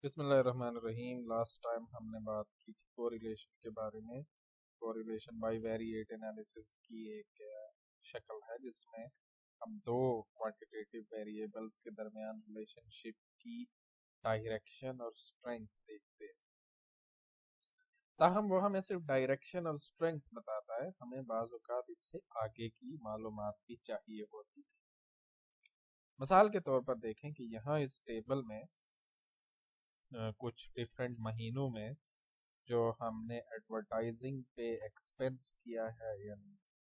بسم اللہ الرحمن الرحیم۔ لاسٹ ٹائم ہم نے بات کی تھی کوریلیشن کے بارے میں۔ کوریلیشن بائی ویریٹ انالیسس کی ایک شکل ہے جس میں ہم دو کوانٹیٹیو ویریبلز کے درمیان ریلیشن شپ کی ڈائریکشن اور اسٹرینتھ دیکھتے ہیں۔ تاہم وہ ہمیں صرف ڈائریکشن اور اسٹرینتھ بتاتا ہے، ہمیں بعض اوقات اس سے آگے کی معلومات بھی چاہیے ہوتی ہے۔ مثال کے طور پر دیکھیں کہ یہاں اس ٹیبل میں کچھ ڈیفرنٹ مہینوں میں جو ہم نے ایڈورٹائزنگ پہ ایکسپینس کیا ہے، یعنی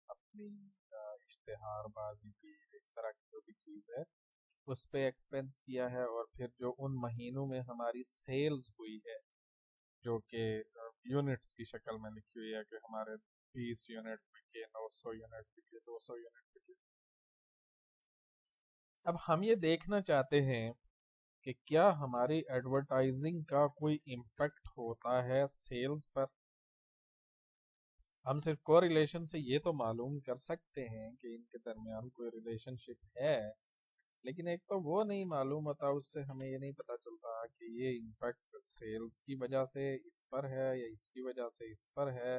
اپنی اشتہار بازی کی اس طرح کی جو بھی چیز ہے اس پہ ایکسپینس کیا ہے، اور پھر جو ان مہینوں میں ہماری سیلز ہوئی ہے جو کہ یونٹس کی شکل میں لکھی ہوئی ہے کہ ہمارے 20 یونٹ بکے، 900 یونٹ بکے، 200 یونٹ بکے۔ اب ہم یہ دیکھنا چاہتے ہیں کہ کیا ہماری ایڈورٹائزنگ کا کوئی امپیکٹ ہوتا ہے سیلز پر۔ ہم صرف کوریلیشن سے یہ تو معلوم کر سکتے ہیں کہ ان کے درمیان کوئی ریلیشن شپ ہے، لیکن ایک تو وہ نہیں معلوم ہوتا، اس سے ہمیں یہ نہیں پتا چلتا کہ یہ امپیکٹ سیلز کی وجہ سے اس پر ہے یا اس کی وجہ سے اس پر ہے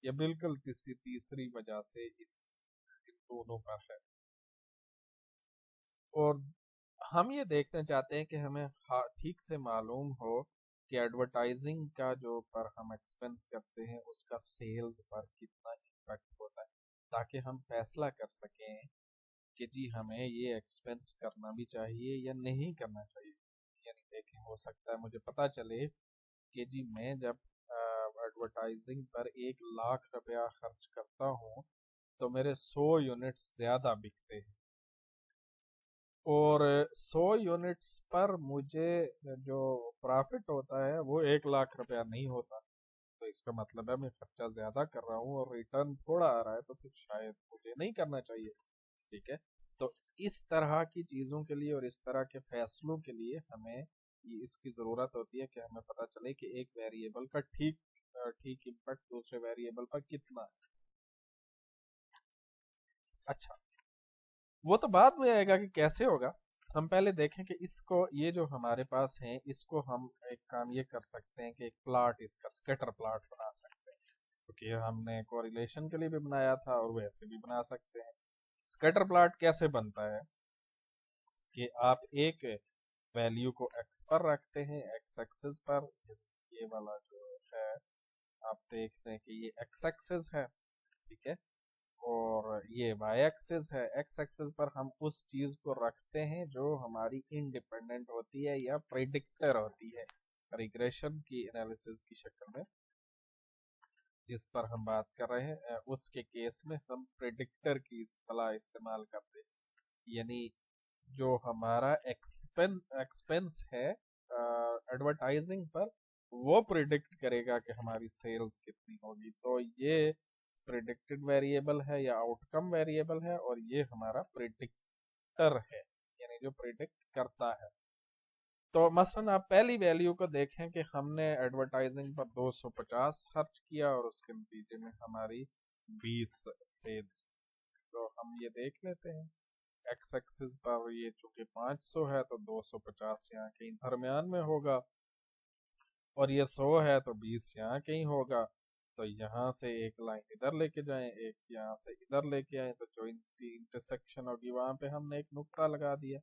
یا بالکل تیسری وجہ سے ان دونوں پر ہے۔ اور ہم یہ دیکھنا چاہتے ہیں کہ ہمیں ٹھیک سے معلوم ہو کہ ایڈورٹائزنگ کا جو پر ہم ایکسپینس کرتے ہیں اس کا سیلز پر کتنا امپیکٹ ہوتا ہے، تاکہ ہم فیصلہ کر سکیں کہ جی ہمیں یہ ایکسپینس کرنا بھی چاہیے یا نہیں کرنا چاہیے۔ یعنی دیکھیں، ہو سکتا ہے مجھے پتا چلے کہ جی میں جب ایڈورٹائزنگ پر 1,00,000 روپیہ خرچ کرتا ہوں تو میرے 100 یونٹس زیادہ بکتے ہیں، اور 100 یونٹس پر مجھے جو پرافٹ ہوتا ہے وہ 1,00,000 روپیہ نہیں ہوتا، تو اس کا مطلب ہے میں خرچہ زیادہ کر رہا ہوں اور ریٹرن تھوڑا آ رہا ہے، تو پھر شاید مجھے نہیں کرنا چاہیے۔ ٹھیک ہے، تو اس طرح کی چیزوں کے لیے اور اس طرح کے فیصلوں کے لیے ہمیں اس کی ضرورت ہوتی ہے کہ ہمیں پتہ چلے کہ ایک ویریبل کا ٹھیک امپیکٹ دوسرے ویریبل پر کتنا ہے۔ اچھا، وہ تو بعد میں آئے گا کہ کیسے ہوگا۔ ہم پہلے دیکھیں کہ اس کو، یہ جو ہمارے پاس ہیں، اس کو ہم ایک کام یہ کر سکتے ہیں کہ ایک پلاٹ، اس کا سکیٹر پلاٹ بنا سکتے ہیں، کیونکہ ہم نے کوریلیشن کے لیے بھی بنایا تھا اور ویسے بھی بنا سکتے ہیں۔ سکیٹر پلاٹ کیسے بنتا ہے کہ آپ ایک ویلیو کو ایکس پر رکھتے ہیں، ایکس ایکسس پر، یہ والا جو ہے آپ دیکھ رہے ہیں کہ یہ ایکس ایکسس ہے، ٹھیک ہے، اور یہ وائی ایکسس ہے۔ ایکس ایکسس پر ہم اس چیز کو رکھتے ہیں جو ہماری انڈیپینڈنٹ ہوتی ہے یا پریڈکٹر ہوتی ہے، ریگریشن کی انالیسس کی شکل میں جس پر ہم بات کر رہے ہیں، اس کے کیس میں ہم پریڈکٹر کی اصطلاح استعمال کرتے ہیں، یعنی جو ہمارا ایکسپینس ہے ایڈورٹائزنگ پر، وہ پریڈکٹ کرے گا کہ ہماری سیلز کتنی ہوگی۔ تو یہ پریڈکٹڈ ویریبل ہے یا آؤٹ کم ویریبل ہے، اور یہ ہمارا پریڈکٹر ہے، یعنی جو پریڈکٹ کرتا ہے۔ تو مثلا آپ پہلی ویلیو کو دیکھیں کہ ہم نے ایڈورٹائزنگ پر 250 خرچ کیا اور اس کے نتیجے میں ہماری 20 سیلز، تو ہم یہ دیکھ لیتے ہیں ایکس ایکسس پر یہ چونکہ 500 ہے تو 250 یہاں کہیں درمیان میں ہوگا، اور یہ 100 ہے تو 20 یہاں کہیں ہوگا۔ تو یہاں سے ایک لائن ادھر لے کے جائیں، ایک یہاں سے ادھر لے کے آئیں، تو جو انٹرسیکشن ہوگی وہاں پہ ہم نے ایک نقطہ لگا دیا،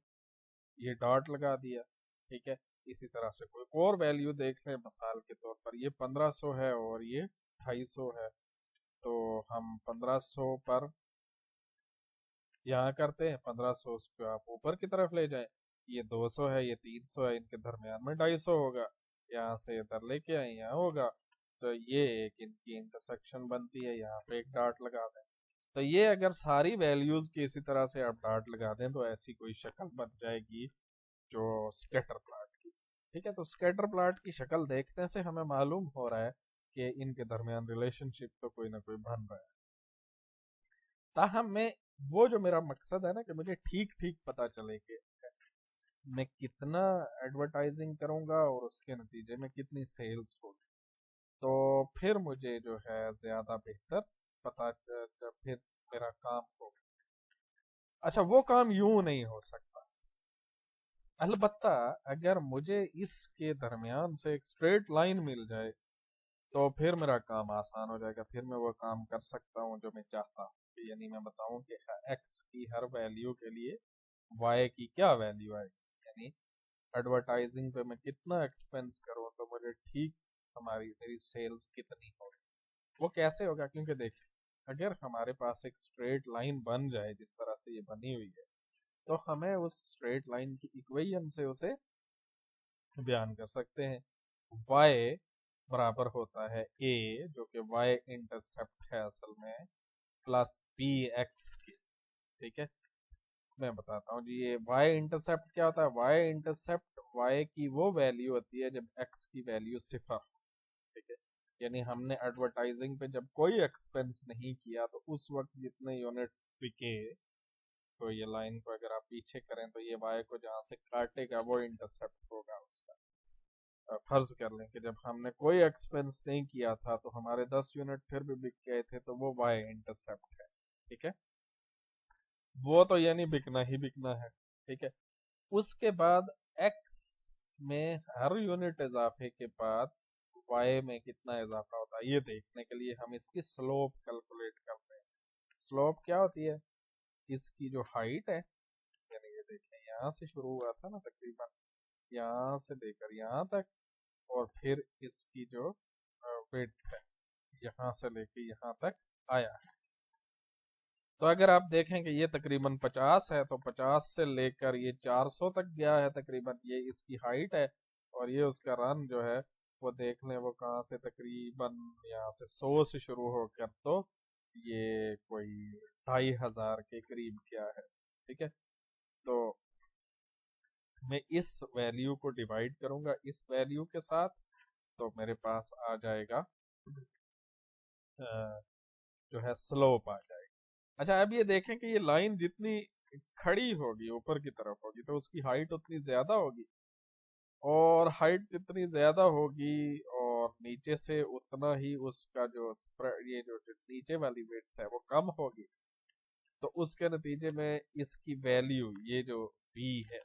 یہ ڈاٹ لگا دیا، ٹھیک ہے۔ اسی طرح سے کوئی اور ویلیو دیکھ لیں، مثال کے طور پر یہ 1500 ہے اور یہ 250 ہے، تو ہم 1500 پر یہاں کرتے ہیں، 1500 اس کو آپ اوپر کی طرف لے جائیں، یہ 200 ہے، یہ 300 ہے، ان کے درمیان میں 250 ہوگا، یہاں سے ادھر لے کے آئیں یہاں ہوگا، تو یہ ایک ان کی انٹرسیکشن بنتی ہے، یہاں پہ ایک ڈاٹ لگا دیں۔ تو یہ اگر ساری ویلیوز کی اسی طرح سے آپ ڈاٹ لگا دیں تو ایسی کوئی شکل بن جائے گی جو سکیٹر پلاٹ کی، ٹھیک ہے۔ تو سکیٹر پلاٹ کی شکل دیکھنے سے ہمیں معلوم ہو رہا ہے کہ ان کے درمیان ریلیشن شپ تو کوئی نہ کوئی بن رہا ہے۔ تاہم وہ جو میرا مقصد ہے نا کہ مجھے ٹھیک پتا چلے کہ میں کتنا ایڈورٹائزنگ کروں گا اور اس کے نتیجے میں کتنی سیلز ہوگی، تو پھر مجھے جو ہے زیادہ بہتر پھر میرا کام ہوگا۔ اچھا، وہ کام یوں نہیں ہو سکتا، अलबत्ता अगर मुझे इसके दरमियान से एक स्ट्रेट लाइन मिल जाए तो फिर मेरा काम आसान हो जाएगा, फिर मैं वो काम कर सकता हूँ जो मैं चाहता हूँ। यानी मैं बताऊँ कि एक्स की हर वैल्यू के लिए वाई की क्या वैल्यू आएगी, यानी एडवर्टाइजिंग पे मैं कितना एक्सपेंस करूँ तो मुझे ठीक हमारी मेरी सेल्स कितनी होगी। वो कैसे होगा, क्योंकि देखिए अगर हमारे पास एक स्ट्रेट लाइन बन जाए जिस तरह से ये बनी हुई है, तो हमें उस स्ट्रेट लाइन की इक्वेशन से उसे बयान कर सकते हैं। y बराबर होता है a, जो कि y इंटरसेप्ट है असल में, प्लस बी एक्स की। ठीक है, मैं बताता हूँ जी। ये y इंटरसेप्ट क्या होता है? y इंटरसेप्ट y की वो वैल्यू होती है जब x की वैल्यू सिफर। ठीक है, यानी हमने एडवर्टाइजिंग पे जब कोई एक्सपेंस नहीं किया तो उस वक्त जितने यूनिट्स बिके, तो ये लाइन को अगर आप पीछे करें तो ये y को जहां से काटेगा वो इंटरसेप्ट होगा उसका। फर्ज कर लें कि जब हमने कोई एक्सपेंस नहीं किया था तो हमारे 10 यूनिट फिर भी बिक गए थे, तो वो y इंटरसेप्ट है। ठीक है, वो तो यानी बिकना ही बिकना है। ठीक है, उसके बाद x में हर यूनिट इजाफे के बाद y में कितना इजाफा होता है ये देखने के लिए हम इसकी स्लोप कैलकुलेट करते हैं। स्लोप क्या होती है? इसकी जो हाइट है, यानी ये देखें यहाँ से शुरू हुआ था ना तकरीबन, यहाँ से लेकर यहाँ तक, और फिर इसकी जो विड्थ है यहाँ से लेके यहाँ तक आया है। तो अगर आप देखें कि ये तकरीबन 50 है, तो 50 से लेकर ये 400 तक गया है तकरीबन, ये इसकी हाइट है। और ये उसका रन जो है वो देख लें वो कहाँ से, तकरीबन यहाँ से 100 से शुरू होकर तो ये कोई 2500 के करीब गया है। ठीक है, तो मैं इस वैल्यू को डिवाइड करूंगा इस वैल्यू के साथ, तो मेरे पास आ जाएगा जो है स्लोप आ जाएगी। अच्छा, अब ये देखें कि ये लाइन जितनी खड़ी होगी ऊपर की तरफ होगी तो उसकी हाइट उतनी ज्यादा होगी, और हाइट जितनी ज्यादा होगी और नीचे से उतना ही उसका जो स्प्रेड, ये जो नीचे वाली विड्थ है वो कम होगी। तो उसके नतीजे में इसकी वैल्यू ये जो b है,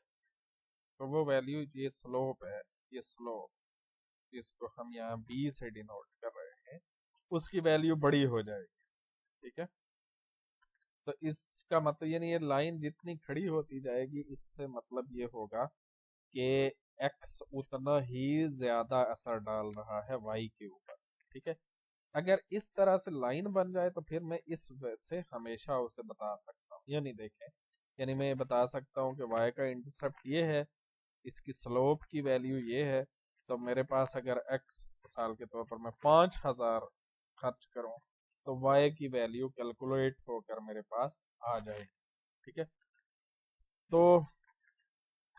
तो वो वैल्यू ये स्लोप है, ये स्लोप जिसको हम यहाँ b से डिनोट कर रहे हैं, उसकी वैल्यू बड़ी हो जाएगी। ठीक है, तो इसका मतलब ये नहीं है लाइन जितनी खड़ी होती जाएगी, इससे मतलब ये होगा कि x उतना ही ज्यादा असर डाल रहा है y के ऊपर। ठीक है, अगर इस तरह से लाइन बन जाए तो फिर मैं इस से हमेशा उसे बता सकता हूँ, यानी देखें, यानी मैं ये बता सकता हूँ कि y का इंटरसेप्ट ये है, इसकी स्लोप की वैल्यू ये है, तो मेरे पास अगर x मिसाल के तौर पर मैं 5000 खर्च करूं तो y की वैल्यू कैलकुलेट होकर मेरे पास आ जाएगी। ठीक है, तो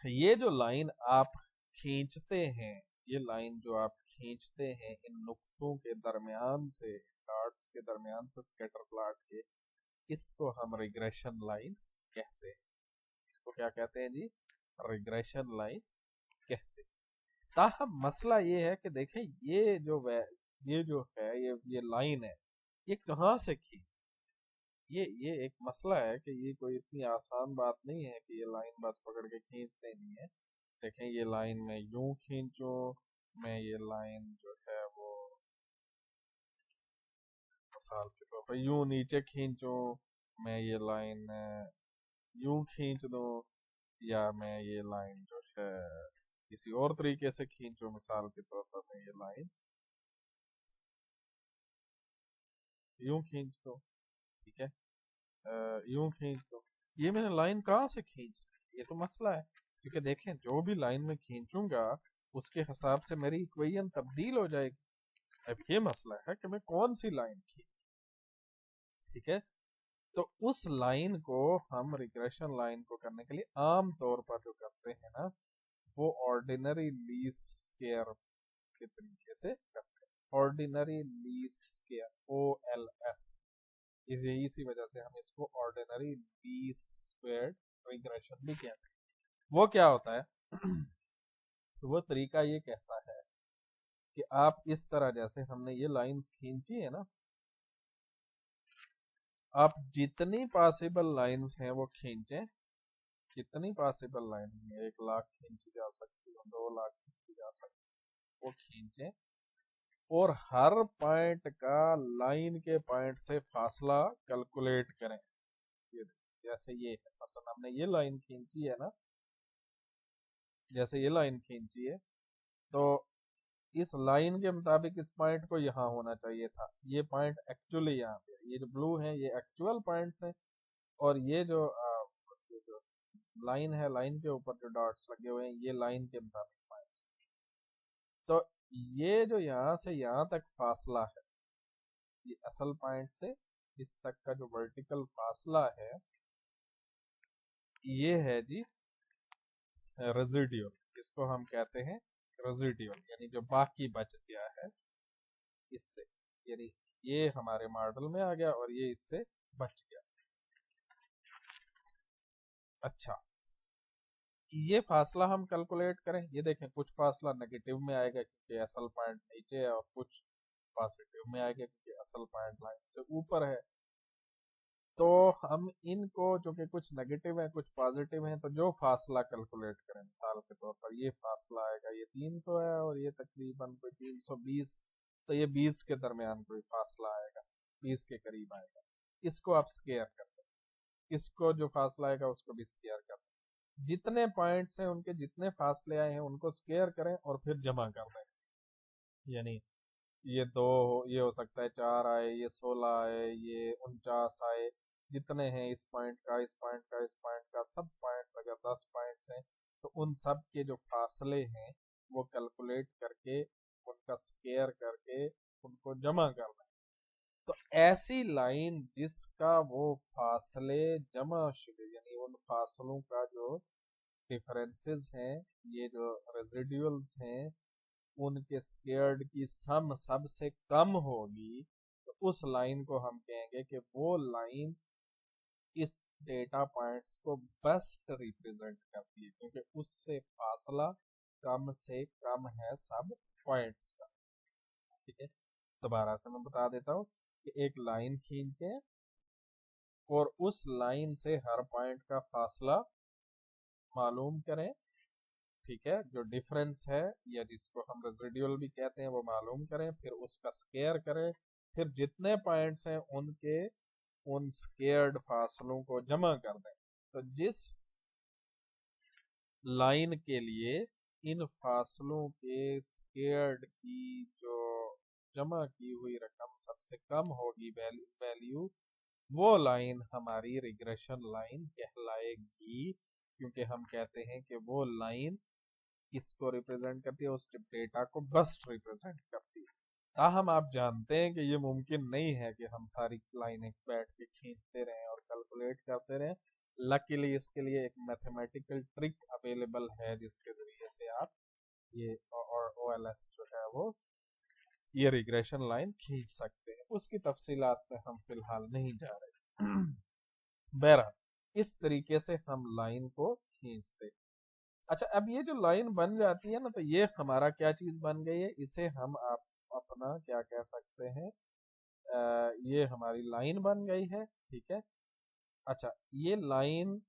ये जो लाइन आप खींचते हैं, ये लाइन जो आप खींचते हैं इन नुक्तों के दरमियान से, डॉट्स के दरमियान से स्कैटर प्लॉट के, इसको हम रिग्रेशन लाइन कहते हैं। इसको क्या कहते हैं जी? रिग्रेशन लाइन कहते हैं। ताहम मसला ये है कि देखें ये जो है ये लाइन है, ये कहाँ से खींच, ये एक मसला है कि ये कोई इतनी आसान बात नहीं है कि ये लाइन बस पकड़ के खींच देनी है। देखें, ये लाइन मैं यूं खींचूं, मैं ये लाइन जो है वो मिसाल के तौर पर यूं नीचे खींचूं, मैं ये लाइन यूं खींच दूं, या मैं ये लाइन जो है किसी और तरीके से खींचूं, मिसाल के तौर पर मैं ये लाइन यूं खींच दूं। ठीक है, यूं खींच दो, ये मैंने लाइन कहाँ से खींच, ये तो मसला है। क्योंकि देखें जो भी लाइन में खींचूंगा उसके हिसाब से मेरी इक्वेशन तब्दील हो जाएगी। अब ये मसला है कि मैं कौन सी लाइन खींच। ठीक है, तो उस लाइन को हम रिग्रेशन लाइन को करने के लिए आम तौर पर जो करते हैं ना, वो ऑर्डिनरी लीस्ट स्क्वायर के तरीके से करते हैं। ऑर्डिनरी लीस्ट स्क्वायर, OLS, इसी वजह से हम इसको ऑर्डिनरी लीस्ट स्क्वायर्ड रिग्रेशन भी कहते हैं। वो क्या होता है? तो वो तरीका ये कहता है कि आप इस तरह, जैसे हमने ये लाइंस खींची है ना, आप जितनी पॉसिबल लाइंस हैं वो खींचें, कितनी पॉसिबल लाइन है, 1 लाख खींची जा सकती है, 2 लाख खींची जा सकती है, वो खींचे और हर पॉइंट का लाइन के पॉइंट से फासला कैलकुलेट करें। ये जैसे ये है, मसलन हमने ये लाइन खींची है ना, जैसे ये लाइन खींची है, तो इस लाइन के मुताबिक इस पॉइंट को यहाँ होना चाहिए था। ये पॉइंट एक्चुअली यहाँ पे, ये जो ब्लू है ये एक्चुअल पॉइंट्स हैं, और ये जो लाइन है, लाइन के ऊपर जो डॉट्स लगे हुए हैं, ये लाइन के मुताबिक पॉइंट्स। तो ये जो यहाँ से यहाँ तक फासला है, ये असल पॉइंट से इस तक का जो वर्टिकल फासला है, ये है जी रेजिड्यूल। इसको हम कहते हैं रेजिड्यूल, यानी जो बाकी बच गया है इससे, यानी ये हमारे मॉडल में आ गया और ये इससे बच गया। अच्छा, ये फासला हम कैलकुलेट करें। ये देखें, कुछ फासला नेगेटिव में आएगा क्योंकि असल पॉइंट नीचे है, और कुछ पॉजिटिव में आएगा क्योंकि असल पॉइंट लाइन से ऊपर है। तो हम इनको, जो कि कुछ नेगेटिव है कुछ पॉजिटिव है, तो जो फासला कैलकुलेट करें, मिसाल के तौर पर ये फासला आएगा, ये 300 है और ये तकरीबन कोई 320, तो ये 20 के दरमियान कोई फासला आएगा, 20 के करीब आएगा। इसको आप स्केयर कर दें, इसको जो फासला आएगा उसको भी स्केयर कर दें। जितने पॉइंट्स हैं उनके जितने फासले आए हैं उनको स्केयर करें और फिर जमा कर दें। यानी ये 2, ये हो सकता है 4 आए, ये 16 आए, ये 49 आए, जितने हैं इस पॉइंट का, इस पॉइंट का, इस पॉइंट का, सब पॉइंट्स अगर 10 पॉइंट्स हैं तो उन सब के जो फासले हैं वो कैलकुलेट करके, उनका स्केयर करके उनको जमा करना है। तो ऐसी लाइन जिसका वो फासले जमा शुदे, यानी उन फासलों का जो डिफरेंसेस हैं, ये जो रेजिडुअल्स हैं, उनके स्केयर्ड की सम सबसे कम होगी, तो उस लाइन को हम कहेंगे कि वो लाइन इस डेटा पॉइंट्स को बेस्ट रिप्रेजेंट करती है, क्योंकि उससे फासला कम से कम है सब पॉइंट्स का। ठीक है, दोबारा से मैं बता देता हूँ कि एक लाइन खींचे और उस लाइन से हर पॉइंट का फासला मालूम करें। ठीक है, जो डिफरेंस है या जिसको हम रेजिडुअल भी कहते हैं वो मालूम करें, फिर उसका स्केयर करें, फिर जितने पॉइंट्स हैं उनके उन स्केयर्ड फासलों को जमा कर दें। तो जिस लाइन के लिए इन फासलों के स्केयर्ड की जो जमा की हुई रकम सबसे कम होगी, वैल्यू, वो लाइन हमारी रिग्रेशन लाइन कहलाएगी, क्योंकि हम कहते हैं कि वो लाइन किसको रिप्रेजेंट करती है, उस डेटा को बस्ट रिप्रेजेंट करती है। ताहम आप जानते हैं कि ये मुमकिन नहीं है कि हम सारी लाइनें बैठ के खींचते रहें और कैलकुलेट करते रहें। लकीली इसके लिए एक मैथमेटिकल ट्रिक अवेलेबल है जिसके जरिए से आप ये और OLS जो है वो ये रिग्रेशन लाइन खींच सकते हैं। उसकी तफसीलात में हम फिलहाल नहीं जा रहे। बहरहाल इस तरीके से हम लाइन को खींचते। अच्छा, अब ये जो लाइन बन जाती है ना, तो ये हमारा क्या चीज बन गई है, इसे हम आप अपना क्या कह सकते हैं, ये हमारी लाइन बन गई है। ठीक है, अच्छा, ये लाइन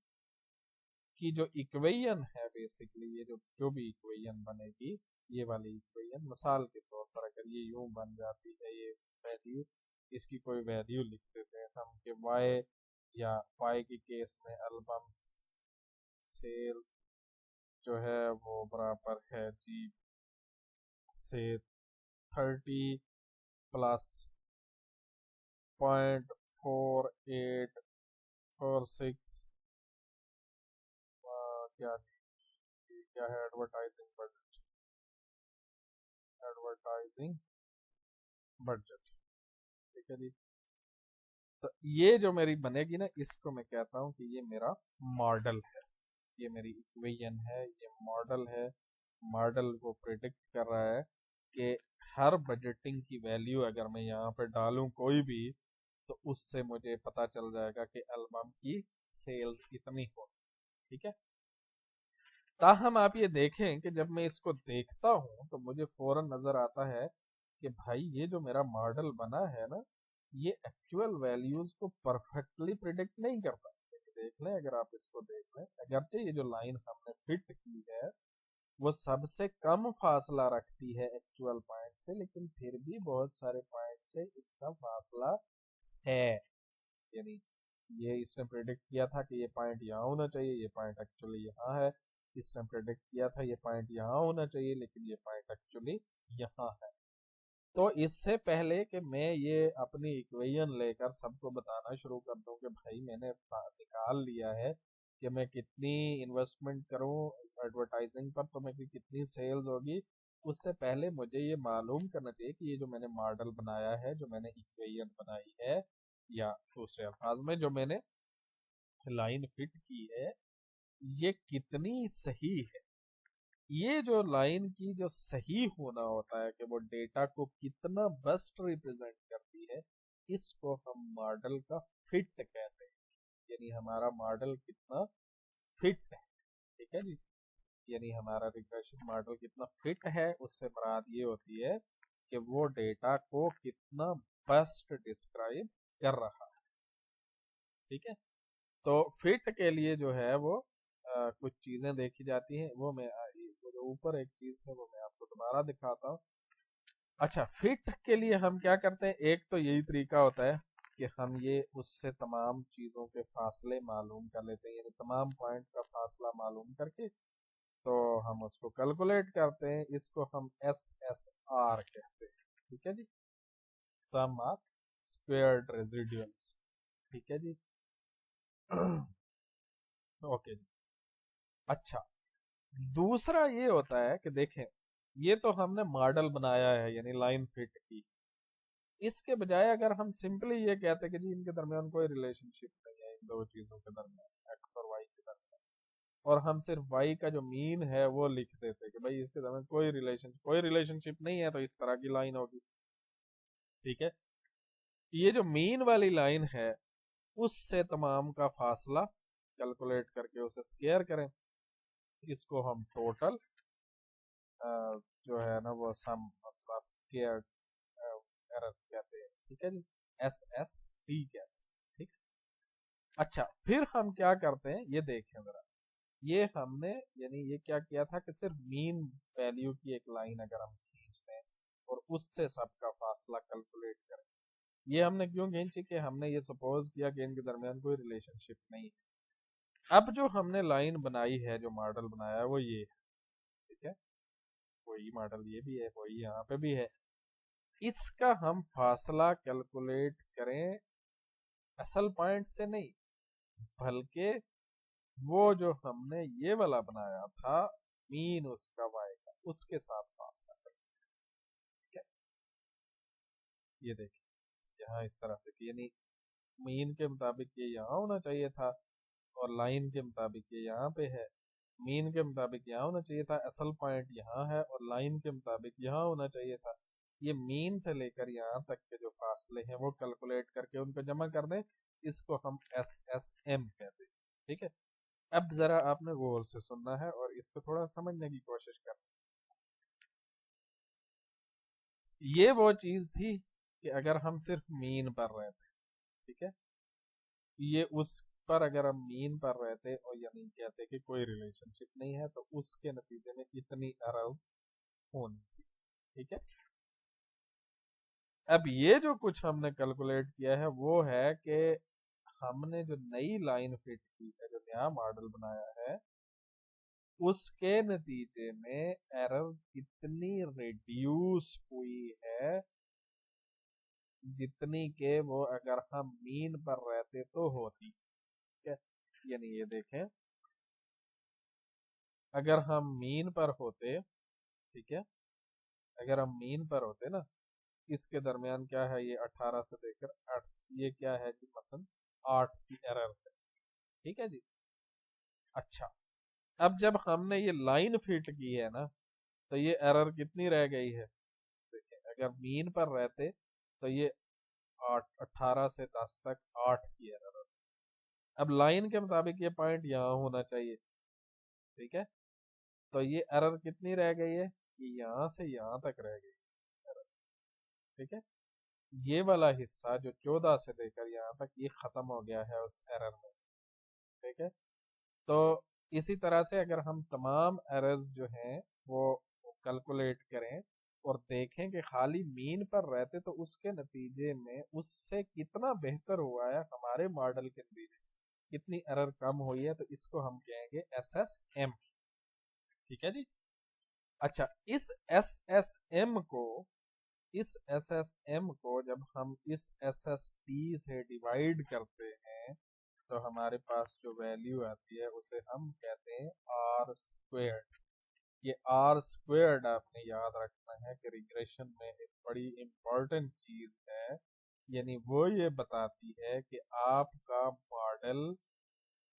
की जो इक्वेशन है, बेसिकली ये जो भी इक्वेशन बनेगी, ये वाली इक्वेशन मिसाल के तौर पर अगर ये यूं बन जाती है, ये वैल्यू, इसकी कोई वैल्यू लिख देते हैं हम कि y, या y के केस में एल्बम सेल्स जो है वो बराबर है जी से 30 प्लस 0.4846, क्या क्या है, एडवर्टाइजिंग बजट, एडवर्टाइजिंग बजट। ठीक है जी, तो ये जो मेरी बनेगी ना, इसको मैं कहता हूँ कि ये मेरा मॉडल है, ये मेरी इक्वेशन है, ये मॉडल है। मॉडल को प्रिडिक्ट कर रहा है कि हर बजटिंग की वैल्यू अगर मैं यहाँ पे डालूं कोई भी, तो उससे मुझे पता चल जाएगा कि एल्बम की सेल्स कितनी हो। ठीक है, ताहम आप ये देखें कि जब मैं इसको देखता हूं तो मुझे फौरन नजर आता है कि भाई ये जो मेरा मॉडल बना है ना, ये एक्चुअल वैल्यूज को परफेक्टली प्रिडिक्ट नहीं करता। دیکھ لیں، اگر آپ اس کو دیکھ لیں، اگرچہ یہ جو لائن ہم نے فٹ کی ہے وہ سب سے کم فاصلہ رکھتی ہے ایکچوئل پوائنٹ سے، لیکن پھر بھی بہت سارے پوائنٹ سے اس کا فاصلہ ہے. یعنی یہ اس نے پریڈکٹ کیا تھا کہ یہ پوائنٹ یہاں ہونا چاہیے، یہ پوائنٹ ایکچولی یہاں ہے. اس نے پریڈکٹ کیا تھا یہ پوائنٹ یہاں ہونا چاہیے، لیکن یہ پوائنٹ ایکچولی یہاں ہے. تو اس سے پہلے کہ میں یہ اپنی ایکویژن لے کر سب کو بتانا شروع کر دوں کہ بھائی میں نے نکال لیا ہے کہ میں کتنی انویسٹمنٹ کروں ایڈورٹائزنگ پر، تو میں کتنی سیلز ہوگی، اس سے پہلے مجھے یہ معلوم کرنا چاہیے کہ یہ جو میں نے ماڈل بنایا ہے، جو میں نے ایکویژن بنائی ہے، یا دوسرے الفاظ میں جو میں نے لائن فٹ کی ہے، یہ کتنی صحیح ہے. یہ جو لائن کی جو صحیح ہونا ہوتا ہے کہ وہ ڈیٹا کو کتنا بیسٹ ریپرزینٹ کرتی ہے، اس کو ہم ماڈل کا فٹ کہتے ہیں. یعنی ہمارا ماڈل کتنا فٹ ہے. ٹھیک ہے جی، یعنی ہمارا ریگریشن ماڈل کتنا فٹ ہے، اس سے مراد یہ ہوتی ہے کہ وہ ڈیٹا کو کتنا بیسٹ ڈسکرائب کر رہا ہے. ٹھیک ہے، تو فٹ کے لیے جو ہے وہ کچھ چیزیں دیکھی جاتی ہیں. وہ میں جو اوپر ایک چیز ہے وہ میں آپ کو دوبارہ دکھاتا ہوں. اچھا، فٹ کے لیے ہم کیا کرتے ہیں، ایک تو یہی طریقہ ہوتا ہے کہ ہم یہ اس سے تمام چیزوں کے فاصلے معلوم کر لیتے ہیں، یعنی تمام پوائنٹ کا فاصلہ معلوم کر کے تو ہم اس کو کیلکولیٹ کرتے ہیں. اس کو ہم ایس ایس آر کہتے ہیں. ٹھیک ہے جی، سم آف اسکوئرڈ ریزیڈیولز. ٹھیک ہے جی. اوکے جی. اچھا، دوسرا یہ ہوتا ہے کہ دیکھیں، یہ تو ہم نے ماڈل بنایا ہے یعنی لائن فٹ کی. اس کے بجائے اگر ہم سمپلی یہ کہتے کہ جی ان کے درمیان کوئی ریلیشن شپ نہیں ہے، ان دو چیزوں کے درمیان، ایکس اور وائی کے درمیان، اور ہم صرف وائی کا جو مین ہے وہ لکھ دیتے کہ بھائی اس کے درمیان کوئی ریلیشن شپ نہیں ہے، تو اس طرح کی لائن ہوگی. ٹھیک ہے، یہ جو مین والی لائن ہے اس سے تمام کا فاصلہ کیلکولیٹ کر کے اسے اسکیئر کریں. اس کو ہم ٹوٹل جو ہے نا وہ سم سب اسکیئر ایررز کہتے ہیں. ٹھیک ہے جی، ایس ایس ٹی کہتے ہیں. ٹھیک. اچھا، پھر ہم کیا کرتے ہیں یہ دیکھیں ذرا. یہ ہم نے یعنی یہ کیا کیا تھا کہ صرف مین ویلیو کی ایک لائن اگر ہم کھینچ دیں اور اس سے سب کا فاصلہ کیلکولیٹ کریں. یہ ہم نے کیوں کھینچی کہ ہم نے یہ سپوز کیا کہ ان کے درمیان کوئی ریلیشن شپ نہیں ہے. اب جو ہم نے لائن بنائی ہے، جو ماڈل بنایا ہے وہ یہ ہے. ٹھیک ہے، وہی ماڈل یہ بھی ہے، وہی یہاں پہ بھی ہے. اس کا ہم فاصلہ کیلکولیٹ کریں اصل پوائنٹ سے نہیں، بلکہ وہ جو ہم نے یہ والا بنایا تھا مین اس کا وائی کا، اس کے ساتھ فاصلہ کریں. ٹھیک ہے، یہ دیکھیں یہاں اس طرح سے کہ یعنی مین کے مطابق یہ یہاں ہونا چاہیے تھا، اور لائن کے مطابق یہ یہاں پہ ہے. مین کے مطابق یہاں ہونا چاہیے تھا، اصل پوائنٹ یہاں ہے، اور لائن کے مطابق یہاں ہونا چاہیے تھا. یہ مین سے لے کر یہاں تک کے جو فاصلے ہیں وہ کیلکولیٹ کر کے ان کو جمع کر دیں. اس کو ہم ایس ایس ایم کہتے ہیں. ٹھیک ہے، اب ذرا آپ نے غور سے سننا ہے اور اس کو تھوڑا سمجھنے کی کوشش کرنا. یہ وہ چیز تھی کہ اگر ہم صرف مین پر رہتے، ٹھیک ہے، یہ اس پر اگر ہم مین پر رہتے اور یعنی کہتے کہ کوئی ریلیشن شپ نہیں ہے، تو اس کے نتیجے میں اتنی ارز ہونی تھی. ٹھیک ہے، اب یہ جو کچھ ہم نے کیلکولیٹ کیا ہے وہ ہے کہ ہم نے جو نئی لائن فٹ کی ہے، جو نیا ماڈل بنایا ہے، اس کے نتیجے میں ایرر کتنی ریڈیوس ہوئی ہے، جتنی کہ وہ اگر ہم مین پر رہتے تو ہوتی. ٹھیک ہے، یعنی یہ دیکھیں اگر ہم مین پر ہوتے، ٹھیک ہے، اگر ہم مین پر ہوتے نا، اس کے درمیان کیا ہے، یہ 18 سے لے کر 8، یہ کیا ہے جی مثلا 8 کی ایرر ہے. ٹھیک ہے جی. اچھا، اب جب ہم نے یہ لائن فٹ کی ہے نا، تو یہ ایرر کتنی رہ گئی ہے. دیکھیں اگر مین پر رہتے تو یہ 18 سے 10 تک 8 کی ایرر. اب لائن کے مطابق یہ پوائنٹ یہاں ہونا چاہیے. ٹھیک ہے، تو یہ ایرر کتنی رہ گئی ہے، یہ یہاں سے یہاں تک رہ گئی ایرر. ٹھیک ہے، یہ والا حصہ جو 14 سے لے کر یہاں تک، یہ ختم ہو گیا ہے اس ایرر میں سے. ٹھیک ہے. تو اسی طرح سے اگر ہم تمام ایررز جو ہیں وہ کیلکولیٹ کریں اور دیکھیں کہ خالی مین پر رہتے تو اس کے نتیجے میں اس سے کتنا بہتر ہوا ہے ہمارے ماڈل کے نتیجے کتنی ایرر کم ہوئی ہے، تو اس کو ہم کہیں گے ایس ایس ایم. ٹھیک ہے جی. اچھا، اس ایس ایس ایم کو جب ہم اس ایس ایس پی سے ڈیوائڈ کرتے ہیں تو ہمارے پاس جو ویلیو آتی ہے اسے ہم کہتے ہیں آر اسکوئرڈ. یہ آر اسکوئرڈ آپ نے یاد رکھنا ہے کہ ریگریشن میں ایک بڑی امپورٹنٹ چیز ہے، یعنی وہ یہ بتاتی ہے کہ آپ کا ماڈل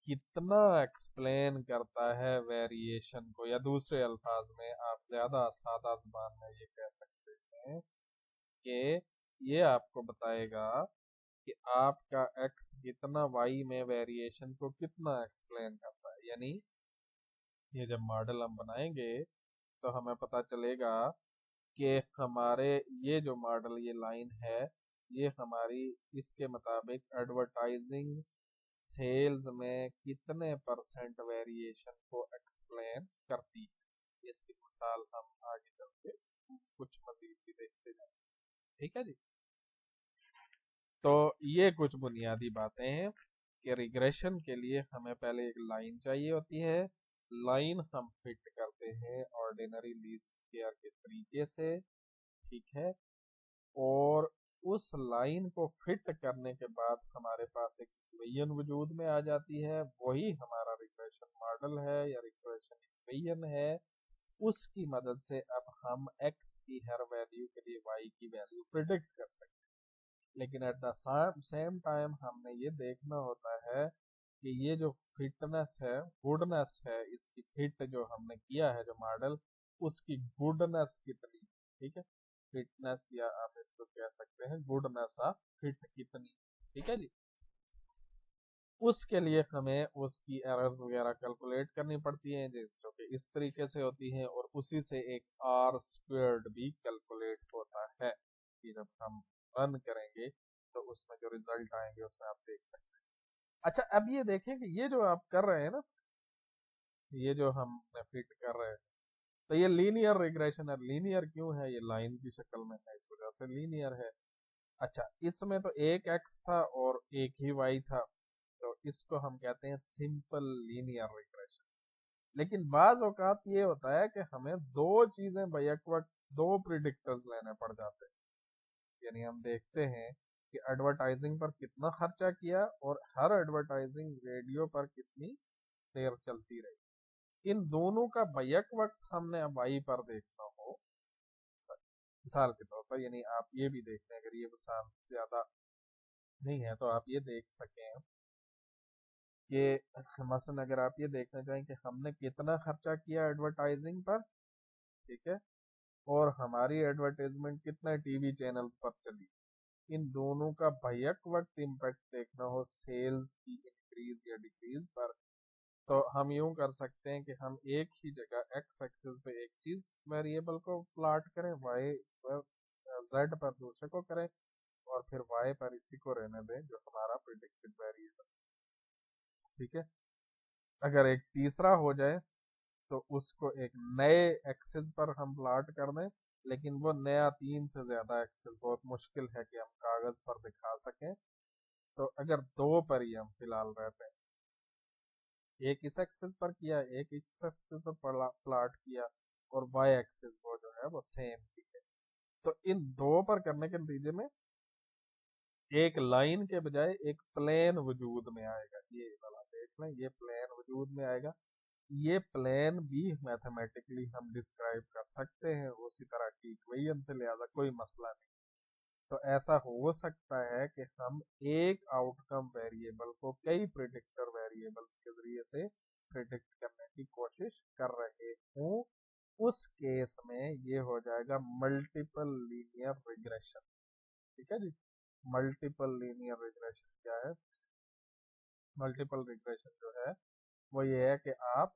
کتنا ایکسپلین کرتا ہے ویریشن کو، یا دوسرے الفاظ میں آپ زیادہ سادہ زبان میں یہ کہہ سکتے ہیں کہ یہ آپ کو بتائے گا کہ آپ کا ایکس کتنا وائی میں ویریشن کو کتنا ایکسپلین کرتا ہے. یعنی یہ جب ماڈل ہم بنائیں گے تو ہمیں پتا چلے گا کہ ہمارے یہ جو ماڈل یہ لائن ہے یہ ہماری اس کے مطابق ایڈورٹائزنگ سیلز میں کتنے پرسنٹ ویریشن کو ایکسپلین کرتی ہے. اس کی مثال ہم آگے چل کے کچھ مزید بھی دیکھتے جائیں. ٹھیک ہے جی. تو یہ کچھ بنیادی باتیں ہیں کہ ریگریشن کے لیے ہمیں پہلے ایک لائن چاہیے ہوتی ہے. لائن ہم فٹ کرتے ہیں آرڈینری لیسٹ اسکوائر کے طریقے سے. ٹھیک ہے. اور اس لائن کو فٹ کرنے کے بعد ہمارے پاس ایک ایکویشن وجود میں آ جاتی ہے، وہی ہمارا ریگریشن ماڈل ہے یا ریگریشن ایکویشن ہے. اس کی مدد سے اب ہم ایکس کی ہر ویلیو کے لیے وائی کی ویلیو پریڈکٹ کر سکتے ہیں. لیکن ایٹ دا سیم ٹائم ہم نے یہ دیکھنا ہوتا ہے کہ یہ جو فٹنس ہے، گڈنس ہے، اس کی فٹ جو ہم نے کیا ہے جو ماڈل، اس کی گڈنس کتنی. ٹھیک ہے. فٹنس یا آپ اس کو کہہ سکتے ہیں گڈنس آف فٹ کتنی. ٹھیک ہے جی. اس کے لیے ہمیں اس کی ایررز وغیرہ کیلکولیٹ کرنی پڑتی ہیں جو کہ اس طریقے سے ہوتی ہیں، اور اسی سے ایک آر اسکوئرڈ بھی کیلکولیٹ ہوتا ہے کہ جب ہم رن کریں گے تو اس میں جو ریزلٹ آئیں گے اس میں آپ دیکھ سکتے ہیں. اچھا، اب یہ دیکھیں کہ یہ جو آپ کر رہے ہیں نا، یہ جو ہم فٹ کر رہے ہیں تو یہ لینئر ریگریشن ہے. لینئر کیوں ہے؟ یہ لائن کی شکل میں ہے اس وجہ سے لینئر ہے. اچھا، اس میں تو ایک ایکس تھا اور ایک ہی وائی تھا، تو اس کو ہم کہتے ہیں سمپل لینئر ریگریشن. لیکن بعض اوقات یہ ہوتا ہے کہ ہمیں دو چیزیں بیک وقت دو پریڈکٹرز لینے پڑ جاتے ہیں. یعنی ہم دیکھتے ہیں کہ ایڈورٹائزنگ پر کتنا خرچہ کیا اور ہر ایڈورٹائزنگ ریڈیو پر کتنی دیر چلتی رہی. ان دونوں کا بیک وقت ہم نے وائی پر دیکھنا ہو مثال کے طور پر، یعنی آپ یہ بھی دیکھتے ہیں، اگر یہ مثال زیادہ نہیں ہے تو آپ یہ دیکھ سکیں کہ مثلا اگر آپ یہ دیکھنا چاہیں کہ ہم نے کتنا خرچہ کیا ایڈورٹائزنگ پر، ٹھیک ہے، اور ہماری ایڈورٹائزمنٹ کتنے ٹی وی چینلز پر چلی، ان دونوں کا بیک وقت امپیکٹ دیکھنا ہو سیلز کی انکریز یا ڈیکریز پر، تو ہم یوں کر سکتے ہیں کہ ہم ایک ہی جگہ ایکس ایکسس پہ ایک چیز ویریبل کو پلاٹ کریں، وائی پر زیڈ پر دوسرے کو کریں، اور پھر وائی پر اسی کو رہنے دیں جو ہمارا پریڈکٹڈ ویریبل. ٹھیک ہے. اگر ایک تیسرا ہو جائے تو اس کو ایک نئے ایکسس پر ہم پلاٹ کر دیں، لیکن وہ نیا 3 سے زیادہ ایکسس بہت مشکل ہے کہ ہم کاغذ پر دکھا سکیں. تو اگر 2 پر ہی ہم فی الحال رہتے ہیں، ایک اس ایکسس پر کیا، ایک اس ایکسس پر پلاٹ کیا، اور وائی ایکسس وہ جو ہے وہ سیم ہی ہے. تو ان 2 پر کرنے کے نتیجے میں ایک لائن کے بجائے ایک پلین وجود میں آئے گا. یہ والا دیکھ لیں، یہ پلین وجود میں آئے گا. یہ پلین بھی میتھمیٹکلی ہم ڈسکرائب کر سکتے ہیں اسی طرح کی ایکویشن سے، لہذا کوئی مسئلہ نہیں. تو ایسا ہو سکتا ہے کہ ہم ایک آؤٹ کم ویریبل کو کئی پریڈکٹر ویریبلز کے ذریعے سے پریڈکٹ کرنے کی کوشش کر رہے ہوں. اس کیس میں یہ ہو جائے گا ملٹیپل لینئر ریگریشن. ٹھیک ہے جی. ملٹیپل لینئر ریگریشن کیا ہے؟ ملٹیپل ریگریشن جو ہے وہ یہ ہے کہ آپ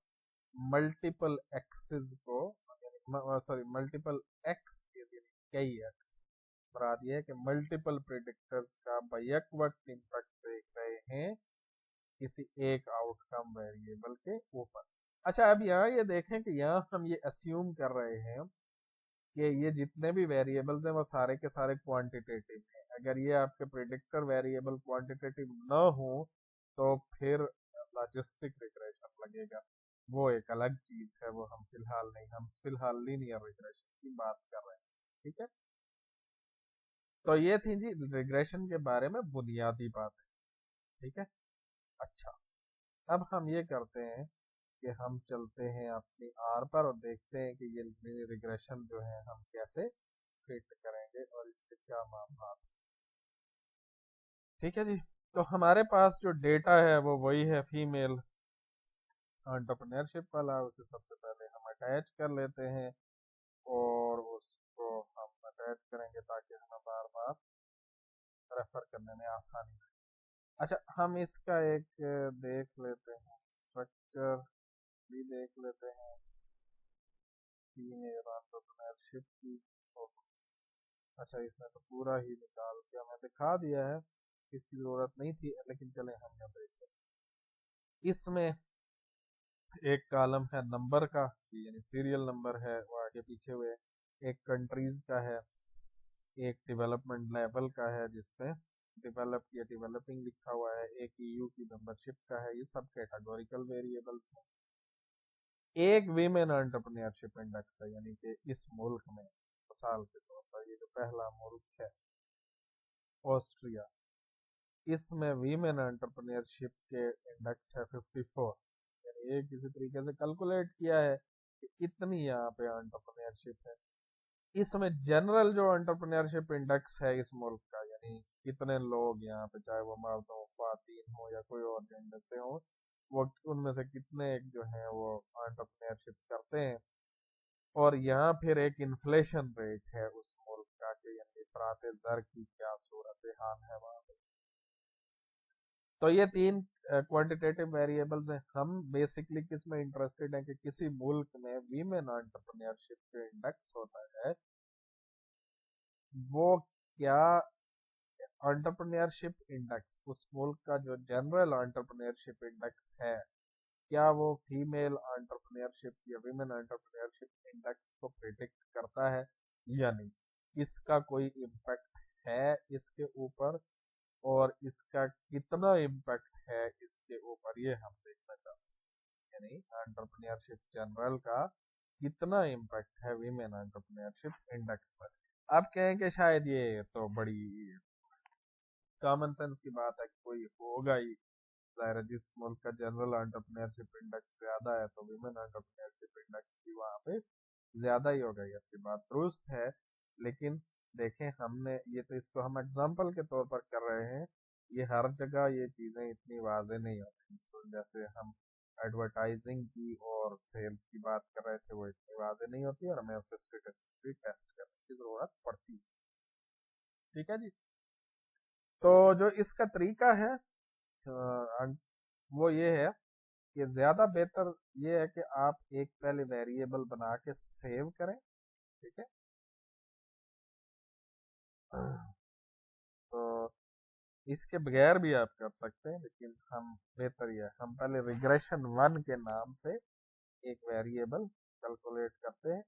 ملٹیپل ایکسز کو ملٹیپل ایکس یعنی کئی ایکس، مراد یہ ہے کہ ملٹیپل پریڈکٹرز کا بیک وقت امپیکٹ دیکھ رہے ہیں किसी एक आउटकम वेरिएबल के ऊपर। अच्छा, अब यहाँ ये देखें कि यहाँ हम ये अस्यूम कर रहे हैं कि ये जितने भी वेरिएबल्स हैं वो सारे के सारे क्वांटिटेटिव हैं। अगर ये आपके प्रिडिक्टर वेरिएबल क्वांटिटेटिव न हो तो फिर लॉजिस्टिक रिग्रेशन लगेगा, वो एक अलग चीज है, वो हम फिलहाल लीनियर रिग्रेशन की बात कर रहे हैं। ठीक है, तो ये थी जी रिग्रेशन के बारे में बुनियादी बातें। ठीक है, अच्छा, अब हम ये करते हैं कि हम चलते हैं अपनी आर पर और देखते हैं कि ये रिग्रेशन जो है हम कैसे फिट करेंगे और इसके क्या मामला। ठीक है जी, तो हमारे पास जो डेटा है वो वही है फीमेल एंटरप्रेन्योरशिप वाला। उसे सबसे पहले हम अटैच कर लेते हैं और उसको हम अटैच करेंगे ताकि हमें बार बार रेफर करने में आसानी हो। अच्छा, हम इसका एक देख लेते हैं, स्ट्रक्चर भी देख लेते हैं फीमेल एंटरप्रेन्योरशिप की। अच्छा, इसने तो पूरा ही निकाल के हमें दिखा दिया है, इसकी जरूरत नहीं थी, लेकिन चले हम यहाँ देखते हैं। इसमें एक कॉलम है नंबर का, यानी सीरियल नंबर है वो आगे पीछे हुए, एक कंट्रीज का है, एक डेवलपमेंट लेवल का है जिसमें डेवलप या डेवलपिंग लिखा हुआ है, एक ईयू की मेंबरशिप का है। ये सब कैटेगोरिकल वेरिएबल्स हैं। एक वीमेन एंटरप्रेन्योरशिप इंडेक्स है, यानी कि इस मुल्क में मिसाल के तौर पर ये जो पहला मुल्क है ऑस्ट्रिया, इसमें वीमेन एंटरप्रेन्योरशिप के इंडेक्स है 54। यानी ये किसी तरीके से कैलकुलेट किया है कि इतनी यहाँ पे एंटरप्रेन्योरशिप है। इसमें जनरल जो एंटरप्रेन्योरशिप इंडेक्स है इस मुल्क का, यानी कितने लोग यहाँ पे, चाहे वो मर्द हो, ख्वातीन हो या कोई और जेंडर से हो, वो उनमें से कितने एक जो है वो एंटरप्रेन्योरशिप करते हैं। और यहाँ फिर एक इन्फ्लेशन रेट है उस मुल्क का कि यानी अफरात ज़र की क्या सूरत हाल है वहाँ पे। तो ये तीन क्वांटिटेटिव वेरिएबल्स हैं। हम बेसिकली किस में इंटरेस्टेड हैं कि किसी मुल्क में वीमेन एंटरप्रेन्योरशिप जो इंडेक्स होता है वो क्या एंटरप्रेन्योरशिप इंडेक्स, उस मुल्क का जो जनरल एंटरप्रेन्योरशिप इंडेक्स है, क्या वो फीमेल एंटरप्रेन्योरशिप या विमेन एंटरप्रेन्योरशिप इंडेक्स को प्रिडिक्ट करता है या नहीं, इसका कोई इम्पैक्ट है इसके ऊपर, और इसका कितना इम्पैक्ट है इसके ऊपर, ये हम देखना चाहते हैं। यानी एंटरप्रेन्योरशिप जनरल का कितना इम्पैक्ट है विमेन एंटरप्रेन्योरशिप इंडेक्स पर। आप कहें कि शायद ये तो बड़ी कॉमन सेंस की बात है कि कोई होगा ही, जाहिर है जिस मुल्क का जनरल एंटरप्रेन्योरशिप इंडेक्स ज्यादा है तो विमेन एंटरप्रेन्योरशिप इंडेक्स भी वहाँ पे ज्यादा ही होगा, ऐसी बात दुरुस्त है। लेकिन देखें, हमने ये तो इसको हम एग्जाम्पल के तौर पर कर रहे हैं, ये हर जगह ये चीजें इतनी वाजे नहीं होती। जैसे हम एडवर्टाइजिंग की और सेल्स की बात कर रहे थे, वो इतनी वाजे नहीं होती और हमें उसे स्टेटिस्टिकली टेस्ट करने की जरूरत पड़ती है। ठीक है जी, तो जो इसका तरीका है वो ये है कि ज्यादा बेहतर ये है कि आप एक पहले वेरिएबल बना के सेव करें। ठीक है, तो इसके बगैर भी आप कर सकते हैं, लेकिन हम बेहतर ये है हम पहले रिग्रेशन 1 के नाम से एक वेरिएबल कैलकुलेट करते हैं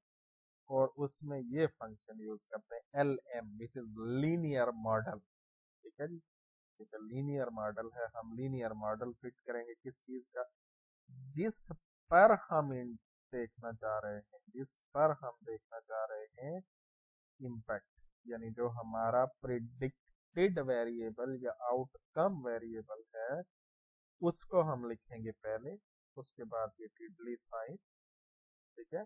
और उसमें ये फंक्शन यूज करते हैं L M, which is linear model. ठीक है जी, ठीक है, लीनियर मॉडल है, हम लीनियर मॉडल फिट करेंगे किस चीज का, जिस पर हम देखना चाह रहे हैं, जिस पर हम देखना चाह रहे हैं इम्पैक्ट, यानी जो हमारा प्रिडिक्टेड वेरिएबल या आउटकम वेरिएबल है उसको हम लिखेंगे पहले, उसके बाद ये टिडली साइन। ठीक है,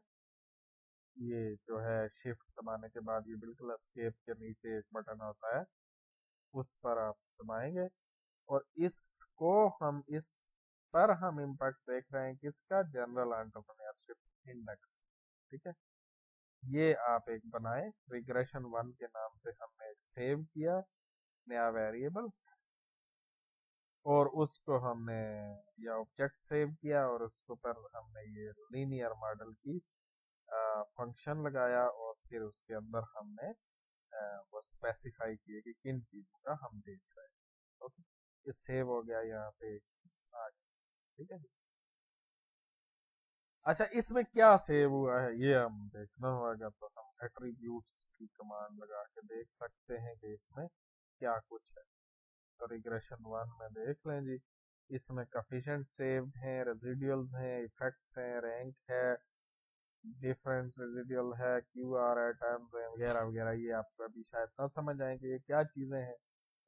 ये जो है शिफ्ट दबाने के बाद ये बिल्कुल एस्केप के नीचे एक बटन होता है, उस पर आप दबाएंगे और इसको हम इस पर हम इम्पैक्ट देख रहे हैं किसका, जनरल एंटरप्रेन्योरशिप इंडेक्स। ठीक है, ये आप एक बनाए रिग्रेशन 1 के नाम से, हमने एक सेव किया नया वेरिएबल और उसको हमने या ऑब्जेक्ट सेव किया और उसको पर हमने ये लीनियर मॉडल की फंक्शन लगाया और फिर उसके अंदर हमने वो स्पेसिफाई किए कि किन चीजों का हम देख रहे हैं। ओके, ये सेव हो गया यहाँ पे। आ गए। ठीक है जी। अच्छा, इसमें क्या सेव हुआ है ये हम देखना होगा, तो हम एट्रीब्यूट्स की कमांड लगा के देख सकते हैं कि इसमें क्या कुछ है। तो रिग्रेशन 1 में देख लें जी, इसमें कफिशिएंट सेव्ड हैं, रेजिडुअल्स हैं, इफेक्ट्स हैं, रैंक है, डिफरेंस रेजिडुअल है, क्यू आर है, टर्म्स है, वगैरह वगैरह। ये आपको अभी शायद ना समझ आए कि ये क्या चीजें हैं,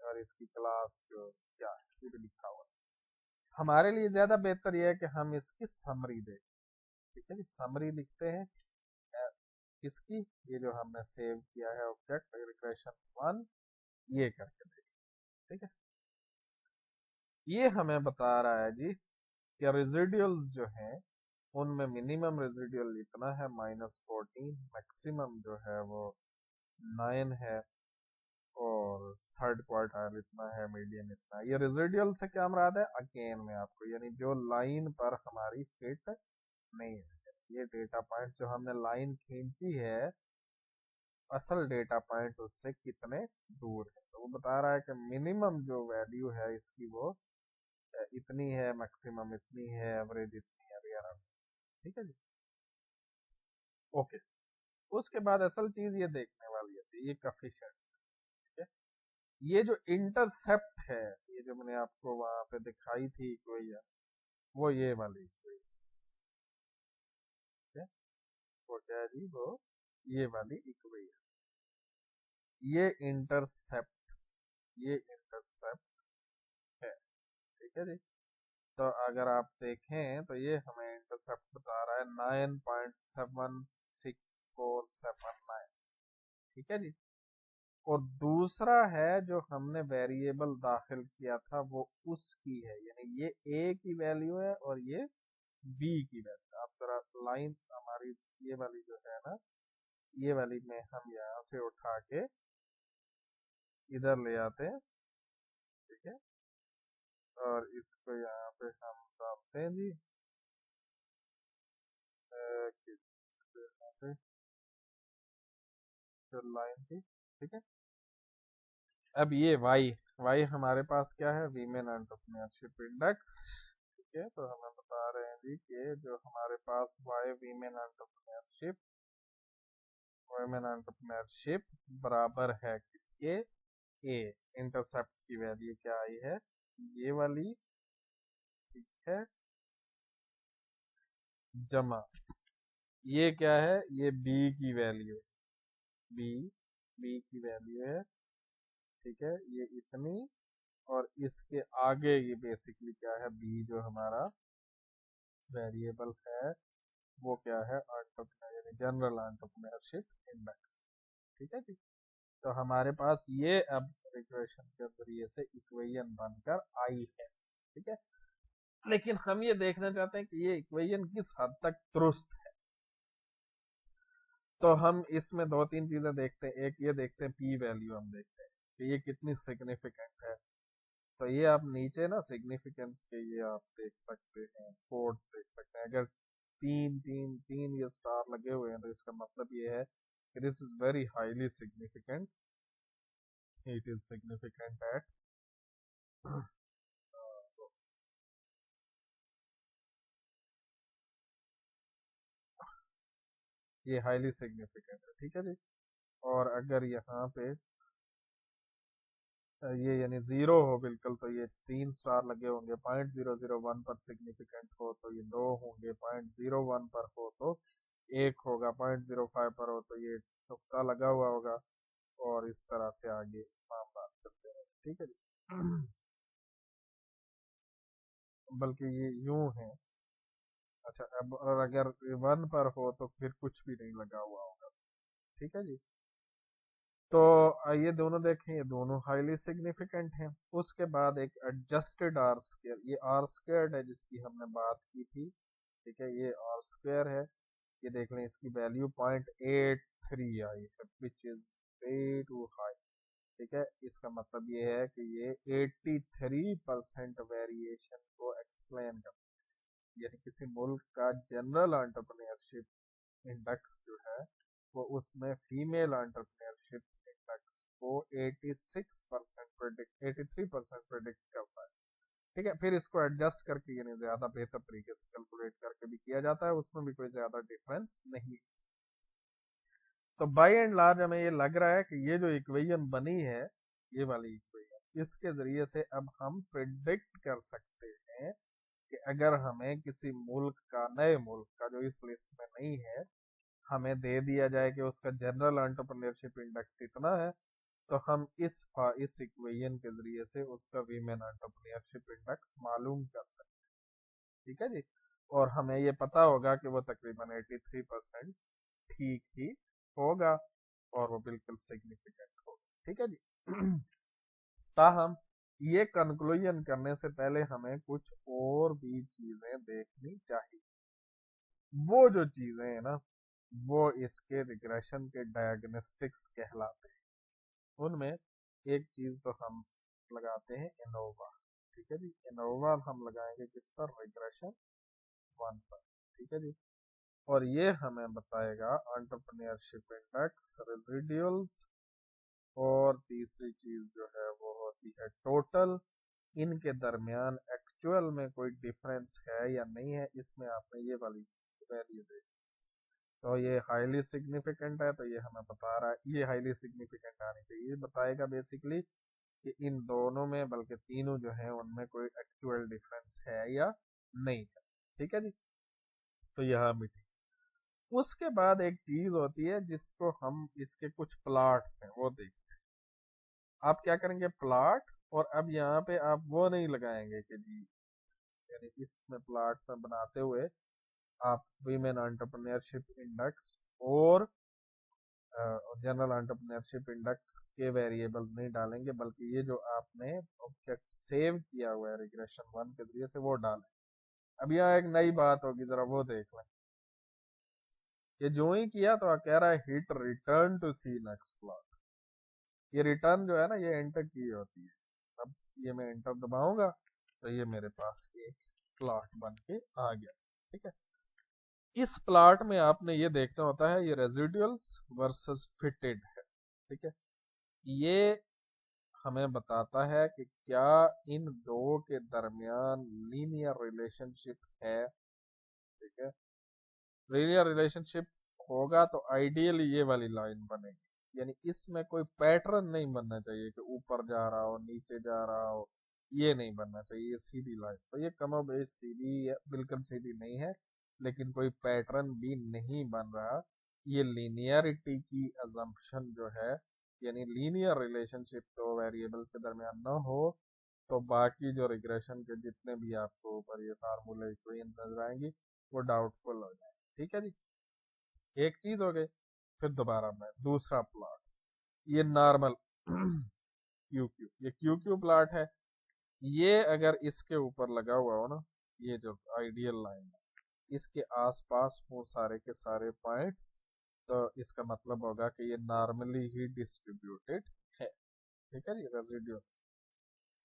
और इसकी क्लास जो क्या है ये भी लिखा हुआ है। हमारे लिए ज्यादा बेहतर ये है कि हम इसकी समरी देखें। ठीक है जी, समरी लिखते हैं किसकी, ये जो हमने सेव किया है ऑब्जेक्ट रिग्रेशन 1, ये करके देखें। ठीक है, ये हमें बता रहा है जी कि रेजिडुअल्स जो हैं उनमें मिनिमम रेजिडुअल इतना है -14, मैक्सिमम जो है वो 9 है, और थर्ड क्वार्टाइल इतना है, मीडियम इतना। ये रेजिडुअल से क्या मराद है, अगेन में आपको, यानी जो लाइन पर हमारी हिट नहीं है, ये डेटा पॉइंट जो हमने लाइन खींची है असल डेटा पॉइंट उससे कितने दूर है। तो वो बता रहा है कि मिनिमम जो वैल्यू है इसकी वो इतनी है, मैक्सिमम इतनी है, एवरेज इतनी है वगैरह। ठीक है जी, ओके। उसके बाद असल चीज ये देखने वाली है, ये कफिशिएंट्स। ठीक है, ये जो इंटरसेप्ट है, ये जो मैंने आपको वहां पे दिखाई थी कोई, वो ये वाली कोई, ठीक है, वो क्या है जी, वो ये वाली इक्वेशन, ये इंटरसेप्ट, ये इंटरसेप्ट है। ठीक है जी, तो अगर आप देखें तो ये हमें इंटरसेप्ट बता रहा है 9.76479। ठीक है जी, और दूसरा है जो हमने वेरिएबल दाखिल किया था वो उसकी है, यानी ये ए की वैल्यू है और ये बी की वैल्यू। आप जरा लाइन हमारी ये वाली जो है ना, ये वाली में हम यहाँ से उठा के इधर ले आते हैं। ठीक है, और इसको यहाँ पे हम डालते हैं जी, इसको यहाँ पे जो लाइन थी। ठीक है, अब ये वाई हमारे पास क्या है, वीमेन एंटरप्रेन्योरशिप इंडेक्स। ठीक है, तो हमें बता रहे हैं जी कि जो हमारे पास वाई वीमेन एंटरप्रेन्योरशिप बराबर है किसके, ए। इंटरसेप्ट की वैल्यू क्या आई है, ये वाली। ठीक है, जमा ये क्या है, ये बी की वैल्यू, बी बी की वैल्यू है। ठीक है, ये इतनी, और इसके आगे ये बेसिकली क्या है, बी जो हमारा वेरिएबल है वो क्या है, एंटरप्रेन्योर यानी जनरल एंटरप्रेन्योरशिप इंडेक्स। ठीक है जी, तो हमारे पास ये अब रिग्रेशन के जरिए से इक्वेशन बनकर आई है। ठीक है, लेकिन हम ये देखना चाहते हैं कि ये इक्वेशन किस हद तक दुरुस्त है। तो हम इसमें दो तीन चीजें देखते हैं, एक ये देखते हैं पी वैल्यू, हम देखते हैं कि ये कितनी सिग्निफिकेंट है। तो ये आप नीचे ना सिग्निफिकेंस के ये आप देख सकते हैं, कोड्स देख सकते हैं। अगर तीन तीन तीन ये स्टार लगे हुए हैं तो इसका मतलब ये है कि this is very highly significant, it is significant at ये हाईली सिग्निफिकेंट है। ठीक है जी, और अगर यहाँ पे ये यानी जीरो हो बिल्कुल, तो ये तीन स्टार लगे होंगे। 0.001 पर सिग्निफिकेंट हो तो ये दो होंगे, 0.01 पर हो तो एक होगा, 0.05 पर हो तो ये नुक्ता लगा हुआ होगा, और इस तरह से आगे मामला चलते हैं। ठीक है जी, बल्कि ये यूं है। अच्छा, अब और अगर 1 पर हो तो फिर कुछ भी नहीं लगा हुआ होगा। ठीक है जी, तो ये दोनों देखें, ये दोनों हाईली सिग्निफिकेंट हैं। उसके बाद एक एडजस्टेड आर स्क्वायर, ये आर स्क्वायर है जिसकी हमने बात की थी। ठीक है, ये आर स्क्वायर है, ये देख लें इसकी वैल्यू 0.83 आई है, which is way too high. ठीक है, इसका मतलब ये है कि ये 83% वेरिएशन को एक्सप्लेन करता है, यानी किसी मुल्क का जनरल एंटरप्रेन्योरशिप इंडेक्स जो है वो उसमें फीमेल एंटरप्रेन्योरशिप इंडेक्स को 86% प्रेडिक्ट 83% प्रेडिक्ट करता है। ठीक है। फिर इसको एडजस्ट करके यानी ज्यादा बेहतर तरीके से कैलकुलेट करके भी किया जाता है, उसमें भी कोई ज्यादा डिफरेंस नहीं। तो बाय एंड लार्ज हमें ये लग रहा है कि ये जो इक्वेशन बनी है, ये वाली इक्वेशन, इसके जरिए से अब हम प्रिडिक्ट कर सकते हैं कि अगर हमें किसी मुल्क का, नए मुल्क का जो इस लिस्ट में नहीं है, हमें दे दिया जाए कि उसका जनरल एंटरप्रेन्योरशिप इंडेक्स इतना है, तो हम इस इक्वेशन के जरिए से उसका वीमेन एंटरप्रेन्योरशिप इंडेक्स मालूम कर सकते हैं। ठीक है जी। और हमें ये पता होगा कि वो तकरीबन 83% ठीक ही होगा और वो बिल्कुल सिग्निफिकेंट होगा। ठीक है जी। ताहम ये कंक्लूजन करने से पहले हमें कुछ और भी चीजें देखनी चाहिए। वो जो चीजें हैं ना, वो इसके रिग्रेशन के डायग्नोस्टिक्स कहलाते हैं। उनमें एक चीज तो हम लगाते हैं एनोवा। ठीक है जी। एनोवा हम लगाएंगे किस पर? रिग्रेशन 1 पर। ठीक है जी। और ये हमें बताएगा एंटरप्रेन्योरशिप इंडेक्स, रेजिडुअल्स, और तीसरी चीज जो है वो होती है टोटल। इनके दरमियान एक्चुअल में कोई डिफरेंस है या नहीं है, इसमें आपने ये वाली वैल्यू देखी। तो ये हाईली सिग्निफिकेंट है, तो ये हमें बता रहा है, ये हाईली सिग्निफिकेंट आनी चाहिए। ये बताएगा बेसिकली कि इन दोनों में, बल्कि तीनों जो है उनमें कोई एक्चुअल डिफरेंस है या नहीं है। ठीक है जी। तो यह मीटिंग, उसके बाद एक चीज होती है जिसको हम, इसके कुछ प्लॉट्स हैं वो देखते हैं। आप क्या करेंगे? प्लॉट। और अब यहाँ पे आप वो नहीं लगाएंगे कि जी, यानी इसमें प्लॉट में बनाते हुए आप वीमेन एंटरप्रेन्योरशिप इंडेक्स और जनरल एंटरप्रेन्योरशिप इंडेक्स के वेरिएबल्स नहीं डालेंगे, बल्कि ये जो आपने ऑब्जेक्ट सेव किया हुआ है रिग्रेशन 1 के जरिए से वो डालें। अब यहाँ एक नई बात होगी, जरा वो देख लें। ये जो ही किया तो कह रहा है hit return to see next plot. ये रिटर्न जो है ना, ये एंटर की होती है। अब ये मैं एंटर दबाऊंगा तो ये मेरे पास एक प्लॉट बन के आ गया। ठीक है। इस प्लॉट में आपने ये देखना होता है, ये रेजिडुअल्स वर्सेस फिटेड है। ठीक है। ये हमें बताता है कि क्या इन दो के दरमियान लीनियर रिलेशनशिप है। ठीक है। लीनियर रिलेशनशिप होगा तो आइडियली ये वाली लाइन बनेगी, यानी इसमें कोई पैटर्न नहीं बनना चाहिए कि ऊपर जा रहा हो नीचे जा रहा हो, ये नहीं बनना चाहिए, ये सीधी लाइन। तो ये कमोबेश सीधी है, बिल्कुल सीधी नहीं है, लेकिन कोई पैटर्न भी नहीं बन रहा। ये लीनियरिटी की अजम्पशन जो है, यानी लीनियर रिलेशनशिप तो वेरिएबल्स के दरमियान ना हो, तो बाकी जो रिग्रेशन के जितने भी आपको ऊपर ये फार्मूले इक्वेशन नजर आएंगी वो डाउटफुल हो जाए। ठीक है जी। एक चीज हो गई। फिर दोबारा मैं दूसरा प्लॉट, ये नॉर्मल क्यू क्यू, ये क्यू क्यू प्लॉट है। ये अगर इसके ऊपर लगा हुआ हो ना, ये जो आइडियल लाइन है, इसके आसपास हो सारे के सारे पॉइंट्स, तो इसका मतलब होगा कि ये नॉर्मली ही डिस्ट्रीब्यूटेड है। ठीक है जी। रेजिडुअल्स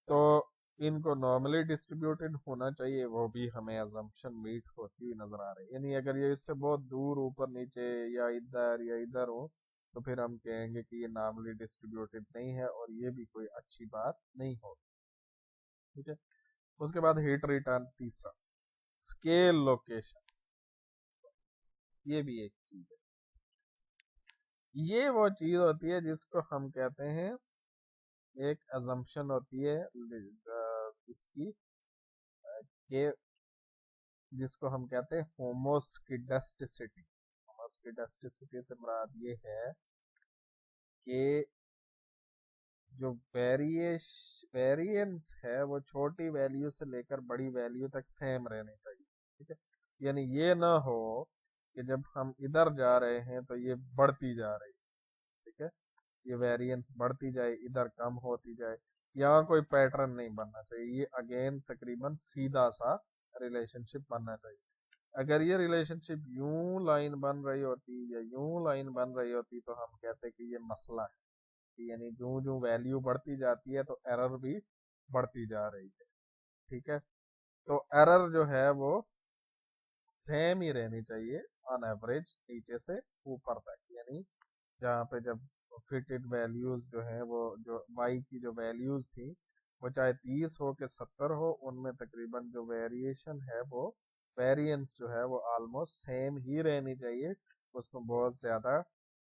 तो इनको नॉर्मली डिस्ट्रीब्यूटेड होना चाहिए, वो भी हमें अजम्पशन मीट होती हुई नजर आ रही है। यानी अगर ये इससे बहुत दूर ऊपर नीचे या इधर हो, तो फिर हम कहेंगे कि ये नॉर्मली डिस्ट्रीब्यूटेड नहीं है, और ये भी कोई अच्छी बात नहीं होगी। ठीक है। उसके बाद हिट रिटर्न तीसरा, स्केल लोकेशन, ये भी एक चीज है। ये वो चीज होती है जिसको हम कहते हैं, एक अजम्पशन होती है इसकी, के जिसको हम कहते हैं होमोस्किडेस्टिसिटी। होमोस्किडेस्टिसिटी से मुराद ये है कि जो वेरिएंस है वो छोटी वैल्यू से लेकर बड़ी वैल्यू तक सेम रहनी चाहिए। ठीक है। यानी ये ना हो कि जब हम इधर जा रहे हैं तो ये बढ़ती जा रही है। ठीक है। ये वेरिएंस बढ़ती जाए, इधर कम होती जाए, यहाँ कोई पैटर्न नहीं बनना चाहिए। ये अगेन तकरीबन सीधा सा रिलेशनशिप बनना चाहिए। अगर ये रिलेशनशिप यूं लाइन बन रही होती या यूं लाइन बन रही होती, तो हम कहते कि ये मसला है, यानी जो जो वैल्यू बढ़ती जाती है तो एरर भी बढ़ती जा रही है। ठीक है। तो एरर जो है वो सेम ही रहनी चाहिए ऑन एवरेज, नीचे से ऊपर तक। यानी जहाँ पे जब फिटेड वैल्यूज जो है, वो जो y की जो वैल्यूज थी وہ چاہے 30 ہو کہ 70 ہو، ان میں تقریباً جو ویریشن ہے وہ ویریئنس جو ہے وہ آلموسٹ سیم ہی رہنی چاہیے، اس میں بہت زیادہ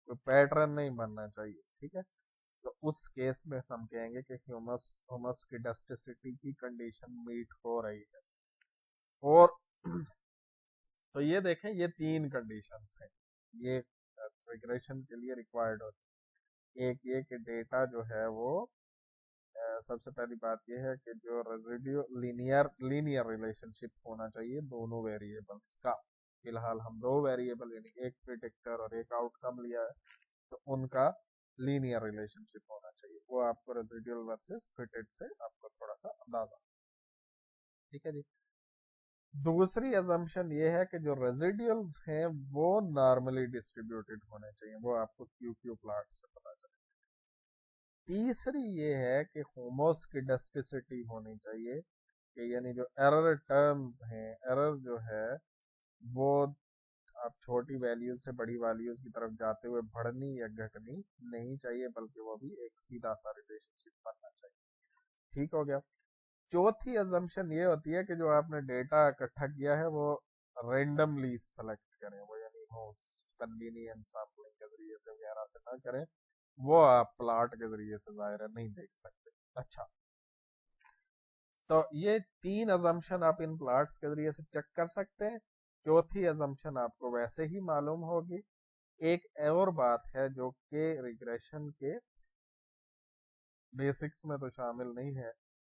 کوئی پیٹرن نہیں بننا چاہیے، ٹھیک ہے؟ تو اس کیس میں ہم کہیں گے کہ ہیومس کی ڈسٹیسٹی کی کنڈیشن میٹ ہو رہی ہے۔ اور تو یہ دیکھیں، یہ 3 کنڈیشنز ہیں، یہ ریگریشن کے لیے ریکوائرڈ ہوتی ہے۔ ایک یہ کہ ڈیٹا جو ہے وہ سب سے پہلی بات یہ ہے کہ جو ریزیڈیو لینئر ریلیشن شپ ہونا چاہیے دونوں ویریبلس کا۔ فی الحال ہم 2 ویریبل یعنی ایک پریڈکٹر اور ایک آؤٹ کم لیا ہے، تو ان کا لینئر ریلیشن شپ ہونا چاہیے، وہ آپ کو ریزیڈیول ورسز فٹڈ سے آپ کو تھوڑا سا اندازہ، ٹھیک ہے جی۔ دوسری ازمپشن یہ ہے کہ جو ریزیڈیولز ہیں وہ نارملی ڈسٹریبیوٹیڈ ہونے چاہیے، وہ آپ کو کیو کیو پلاٹ سے پتا چلے۔ تیسری یہ ہے کہ ہوموس کی ڈسٹیسٹی ہونی چاہیے، کہ یعنی جو ایرر ٹرمز ہیں، ایرر جو ہے وہ آپ چھوٹی ویلیوز سے بڑی ویلیوز کی طرف جاتے ہوئے بڑھنی یا گھٹنی نہیں چاہیے، بلکہ وہ بھی ایک سیدھا سا ریلیشن شپ بننا چاہیے، ٹھیک ہو گیا۔ چوتھی ازمپشن یہ ہوتی ہے کہ جو آپ نے ڈیٹا اکٹھا کیا ہے وہ رینڈملی سلیکٹ کریں، وہ یعنی کنوینئنٹ سیمپلنگ کے ذریعے سے وغیرہ سے نہ کریں، وہ آپ پلاٹ کے ذریعے سے ظاہر نہیں دیکھ سکتے۔ اچھا، تو یہ 3 ازمپشن آپ ان پلاٹس کے ذریعے سے چیک کر سکتے ہیں۔ چوتھی ازمپشن آپ کو ویسے ہی معلوم ہوگی۔ ایک اور بات ہے جو کہ ریگریشن کے بیسکس میں تو شامل نہیں ہے،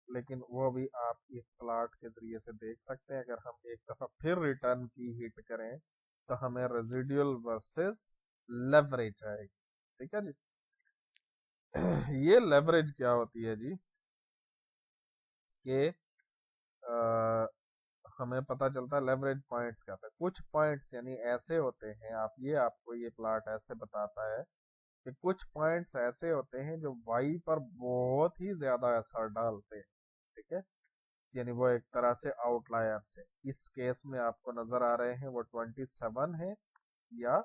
لیکن وہ بھی آپ ایک پلاٹ کے ذریعے سے دیکھ سکتے ہیں۔ اگر ہم ایک دفعہ پھر ریٹرن کی ہٹ کریں تو ہمیں ریزیڈیول ورسز لیوریج آئے گی، ٹھیک ہے جی۔ یہ لیوریج کیا ہوتی ہے جی؟ کہ ہمیں پتا چلتا ہے لیوریج پوائنٹس کیا ہوتا ہے۔ کچھ پوائنٹس یعنی ایسے ہوتے ہیں، آپ کو یہ پلاٹ ایسے بتاتا ہے کہ کچھ پوائنٹس ایسے ہوتے ہیں جو وائی پر بہت ہی زیادہ اثر ڈالتے ہیں، ٹھیک ہے، یعنی وہ ایک طرح سے آؤٹ لائرس ہیں۔ اس کیس میں آپ کو نظر آ رہے ہیں وہ 27 ہے، یا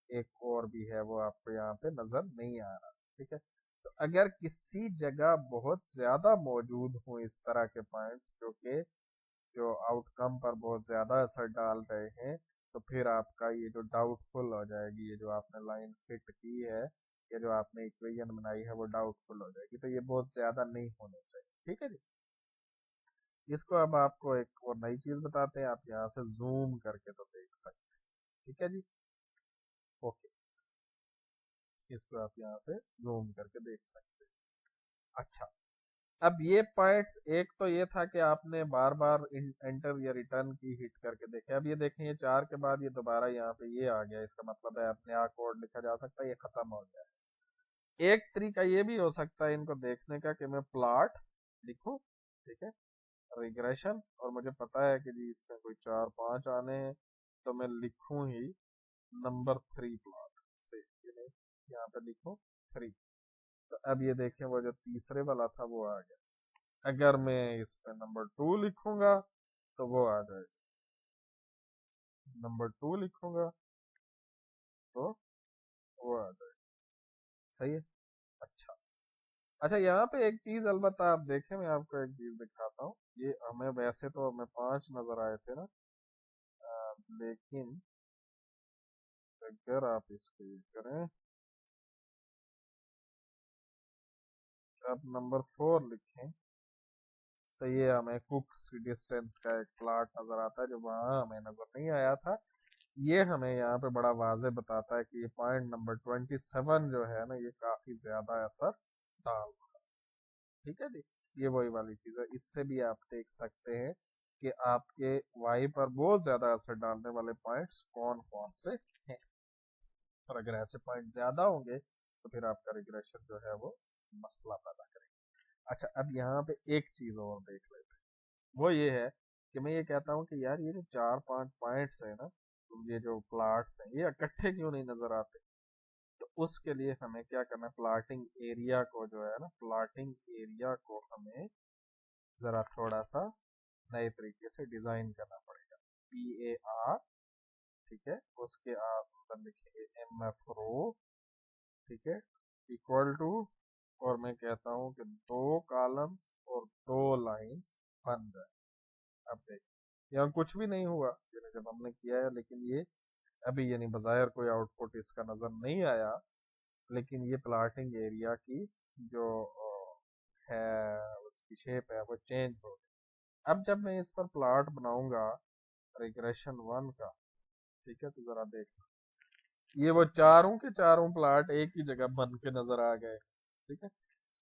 ایک اور بھی ہے وہ آپ کو یہاں پہ نظر نہیں آ رہا، ٹھیک ہے۔ تو اگر کسی جگہ بہت زیادہ موجود ہوں اس طرح کے پوائنٹس جو آؤٹ کم پر بہت زیادہ اثر ڈال رہے ہیں، تو پھر آپ کا یہ جو ڈاؤٹ فل ہو جائے گی، یہ جو آپ نے لائن فٹ کی ہے یا جو آپ نے ایکویژن بنائی ہے وہ ڈاؤٹ فل ہو جائے گی، تو یہ بہت زیادہ نہیں ہونے چاہیے، ٹھیک ہے جی۔ اس کو اب آپ کو ایک اور نئی چیز بتاتے ہیں، آپ یہاں سے زوم کر کے تو دیکھ سکتے ہیں، ٹھیک ہے جی، اوکے، اس کو آپ یہاں سے زوم کر کے دیکھ سکتے ہیں۔ اچھا، اب یہ پوائنٹس، ایک تو یہ تھا کہ آپ نے بار بار انٹر یا ریٹرن کی ہٹ کر کے دیکھے، اب یہ دیکھیں یہ 4 کے بعد یہ دوبارہ یہاں پہ یہ آ گیا، اس کا مطلب ہے اپنے آپ کوڈ لکھا جا سکتا ہے، یہ ختم ہو گیا ہے۔ ایک طریقہ یہ بھی ہو سکتا ہے ان کو دیکھنے کا کہ میں پلاٹ لکھوں، ٹھیک ہے، ریگریشن، اور مجھے پتا ہے کہ جی اس میں کوئی 4-5 آنے ہیں، تو میں لکھوں ہی نمبر 3 پلاٹ سے، یہاں پہ لکھوں 3۔ تو اب یہ دیکھیں وہ جو تیسرے والا تھا وہ آ گیا۔ اگر میں اس پہ نمبر 2 لکھوں گا تو وہ آ جائے گا، نمبر 2 لکھوں گا تو وہ آ جائے گا، صحیح ہے۔ اچھا، یہاں پہ ایک چیز البتہ آپ دیکھیں، میں آپ کو ایک چیز دکھاتا ہوں، یہ ہمیں ویسے تو ہمیں 5 نظر آئے تھے نا، لیکن اگر آپ اس کو یہ کریں، آپ نمبر 4 لکھیں تو یہ ہمیں کوکس ڈسٹینس کا ایک پلاٹ نظر آتا ہے جو وہاں ہمیں نظر نہیں آیا تھا۔ یہ ہمیں یہاں پہ بڑا واضح بتاتا ہے کہ یہ پوائنٹ نمبر 27 جو ہے نا یہ کافی زیادہ اثر ڈال رہا ہے، ٹھیک ہے جی۔ یہ وہی والی چیز ہے، اس سے بھی آپ دیکھ سکتے ہیں کہ آپ کے وائی پر بہت زیادہ اثر ڈالنے والے پوائنٹس کون کون سے ہیں، اور اگر ایسے پوائنٹ زیادہ ہوں گے تو پھر آپ کا ریگریشن جو ہے وہ مسئلہ پیدا کرے گا۔ اچھا، اب یہاں پہ ایک چیز اور دیکھ لیتے ہیں، وہ یہ ہے کہ میں یہ کہتا ہوں کہ یار یہ جو 4-5 پوائنٹس ہیں نا، یہ جو پلاٹس ہیں، یہ اکٹھے کیوں نہیں نظر آتے؟ تو اس کے لیے ہمیں کیا کرنا ہے، پلاٹنگ ایریا کو جو ہے نا، پلاٹنگ ایریا کو ہمیں ذرا تھوڑا سا نئے طریقے سے ڈیزائن کرنا پڑے گا۔ PAR، ٹھیک ہے، اس کے آپ اندر لکھیں گے MF رو، ٹھیک ہے، equal to और मैं कहता हूँ कि 2 कॉलम्स और 2 लाइंस बन जाए। अब देख, यहाँ कुछ भी नहीं हुआ यानी जब हमने किया है, लेकिन ये अभी यानी बज़ाहिर कोई आउटपुट इसका नजर नहीं आया, लेकिन ये प्लाटिंग एरिया की जो है उसकी शेप है वो चेंज हो गई। अब जब मैं इस पर प्लॉट बनाऊंगा रिग्रेशन 1 का, ठीक है, तो जरा देखना, ये वो चारों के चारों प्लॉट एक ही जगह बन के नजर आ गए, ठीक है।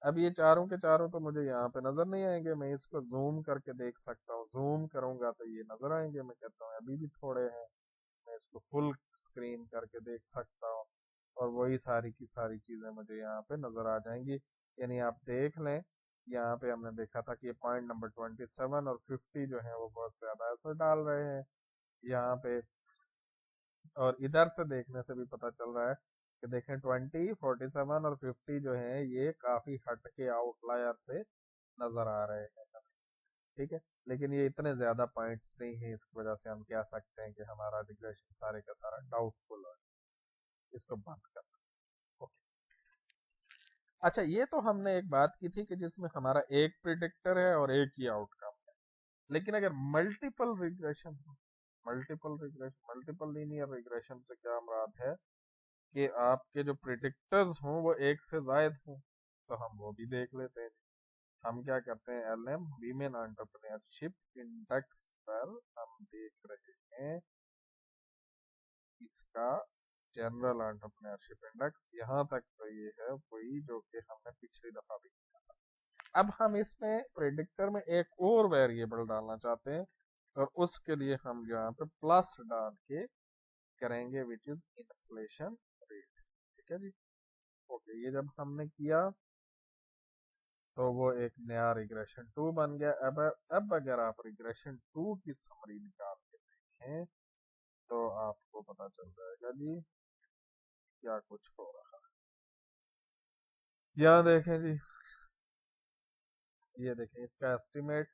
अब ये चारों के चारों तो मुझे यहाँ पे नजर नहीं आएंगे, मैं इसको जूम करके देख सकता हूँ, जूम करूंगा तो ये नजर आएंगे। मैं कहता हूँ अभी भी थोड़े हैं, मैं इसको फुल स्क्रीन करके देख सकता हूँ और वही सारी की सारी चीजें मुझे यहाँ पे नजर आ जाएंगी। यानी आप देख लें, यहाँ पे हमने देखा था कि पॉइंट नंबर 27 और 50 जो है वो बहुत ज्यादा असर डाल रहे हैं यहाँ पे, और इधर से देखने से भी पता चल रहा है कि देखें 20, 47 और 50 जो है ये काफी हटके आउटलायर से नजर आ रहे हैं, ठीक है। लेकिन ये इतने ज्यादा पॉइंट्स नहीं है, इसकी वजह से हम कह सकते हैं कि हमारा रिग्रेशन सारे का सारा डाउटफुल है। इसको बंद करना। ओके, अच्छा, ये तो हमने एक बात की थी कि जिसमें हमारा एक प्रिडिक्टर है और एक ही आउटकम है, लेकिन अगर मल्टीपल रिग्रेशन हो, मल्टीपल लीनियर रिग्रेशन से क्या मुराद है कि आपके जो प्रिडिक्टर्स हों वो एक से ज्यादा हों, तो हम वो भी देख लेते हैं। हम क्या करते हैं, LM वीमेन एंटरप्रेन्योरशिप इंडेक्स पर हम देख रहे हैं इसका जनरल एंटरप्रेन्योरशिप इंडेक्स, यहाँ तक तो ये है वही जो कि हमने पिछली दफा भी किया था। अब हम इसमें प्रेडिक्टर में एक और वेरिएबल डालना चाहते हैं और उसके लिए हम यहाँ पे प्लस डाल के करेंगे, विच इज इन्फ्लेशन रेट, ठीक है जी। ओके, ये जब हमने किया तो वो एक नया रिग्रेशन 2 बन गया। अब अगर आप रिग्रेशन 2 की समरी निकाल के देखें तो आपको पता चल जाएगा जी क्या कुछ हो रहा है। यहाँ देखें जी, ये देखें इसका एस्टिमेट,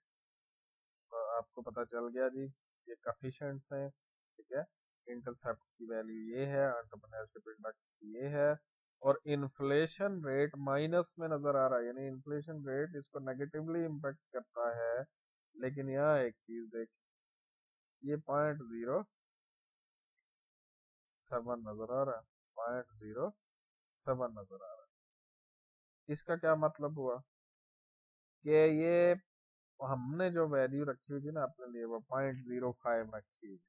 तो आपको पता चल गया जी, ये कफिशिएंट्स हैं, ठीक है। इंटरसेप्ट की वैल्यू ये है, एंटरप्रेन्योरशिप इंडेक्स की ये है, और इन्फ्लेशन रेट माइनस में नजर आ रहा है, यानी इन्फ्लेशन रेट इसको नेगेटिवली इम्पेक्ट करता है। लेकिन यहाँ एक चीज देखिए, ये 0.07 नजर आ रहा है, 0.07 नजर आ रहा है। इसका क्या मतलब हुआ कि ये हमने जो वैल्यू रखी हुई थी ना अपने लिए वो 0.05 रखी हुई,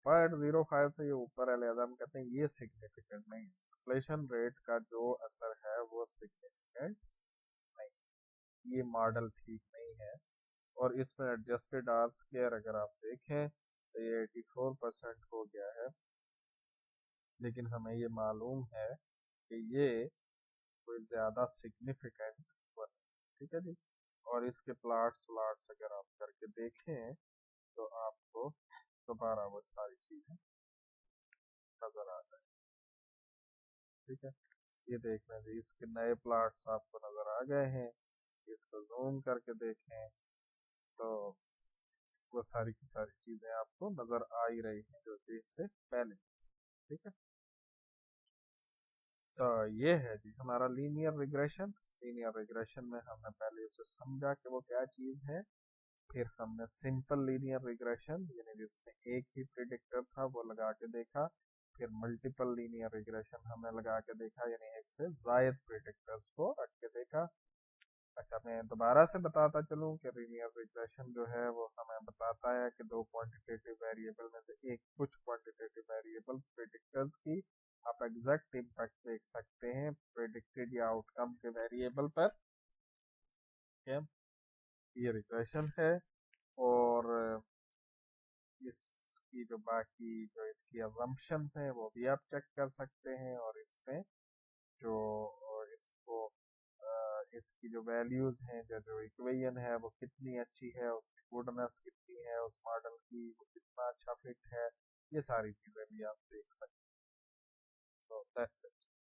0.05 से ये ऊपर है, लिहाजा हम कहते हैं ये सिग्निफिकेंट नहीं है। इन्फ्लेशन रेट का जो असर है वो सिग्निफिकेंट नहीं, ये मॉडल ठीक नहीं है। और इसमें एडजस्टेड आर स्क्वायर अगर आप देखें तो ये 84% हो गया है, लेकिन हमें ये मालूम है कि ये कोई ज्यादा सिग्निफिकेंट नहीं, ठीक है जी। और इसके प्लाट्स व्लाट्स अगर आप करके देखें तो आपको दोबारा वो सारी चीजें नजर आ जाए, ठीक है। ये देख लें जी, इसके नए प्लाट्स आपको नजर आ गए हैं, इसको जूम करके देखें तो वो सारी की सारी चीजें आपको नजर आ ही रही हैं जो कि इससे पहले, ठीक है। तो ये है जी हमारा लीनियर रिग्रेशन। लीनियर रिग्रेशन में हमने पहले उसे समझा कि वो क्या चीज है, फिर हमने सिंपल लीनियर रिग्रेशन यानी जिसमें एक ही प्रिडिक्टर था वो लगा के देखा, फिर मल्टीपल लीनियर रिग्रेशन हमने लगा के देखा यानी एक से ज्यादा प्रिडिक्टर्स को रख के देखा। अच्छा, मैं दोबारा से बताता चलूं कि लीनियर रिग्रेशन जो है वो हमें बताता है कि दो क्वांटिटेटिव वेरिएबल में से एक कुछ क्वांटिटेटिव वेरिएबल्स प्रिडिक्टर्स की आप एग्जैक्ट इम्पैक्ट देख सकते हैं प्रिडिक्टेड या आउटकम के वेरिएबल पर, ठीक है। ये रिग्रेशन है, और इसकी जो बाकी जो इसकी अजम्पशंस हैं वो भी आप चेक कर सकते हैं, और इसमें जो इसको इसकी जो वैल्यूज हैं, जो जो इक्वेशन है वो कितनी अच्छी है, उसकी गुडनेस कितनी है, उस मॉडल की वो कितना अच्छा फिट है, ये सारी चीजें भी आप देख सकते हैं। तो दैट्स इट।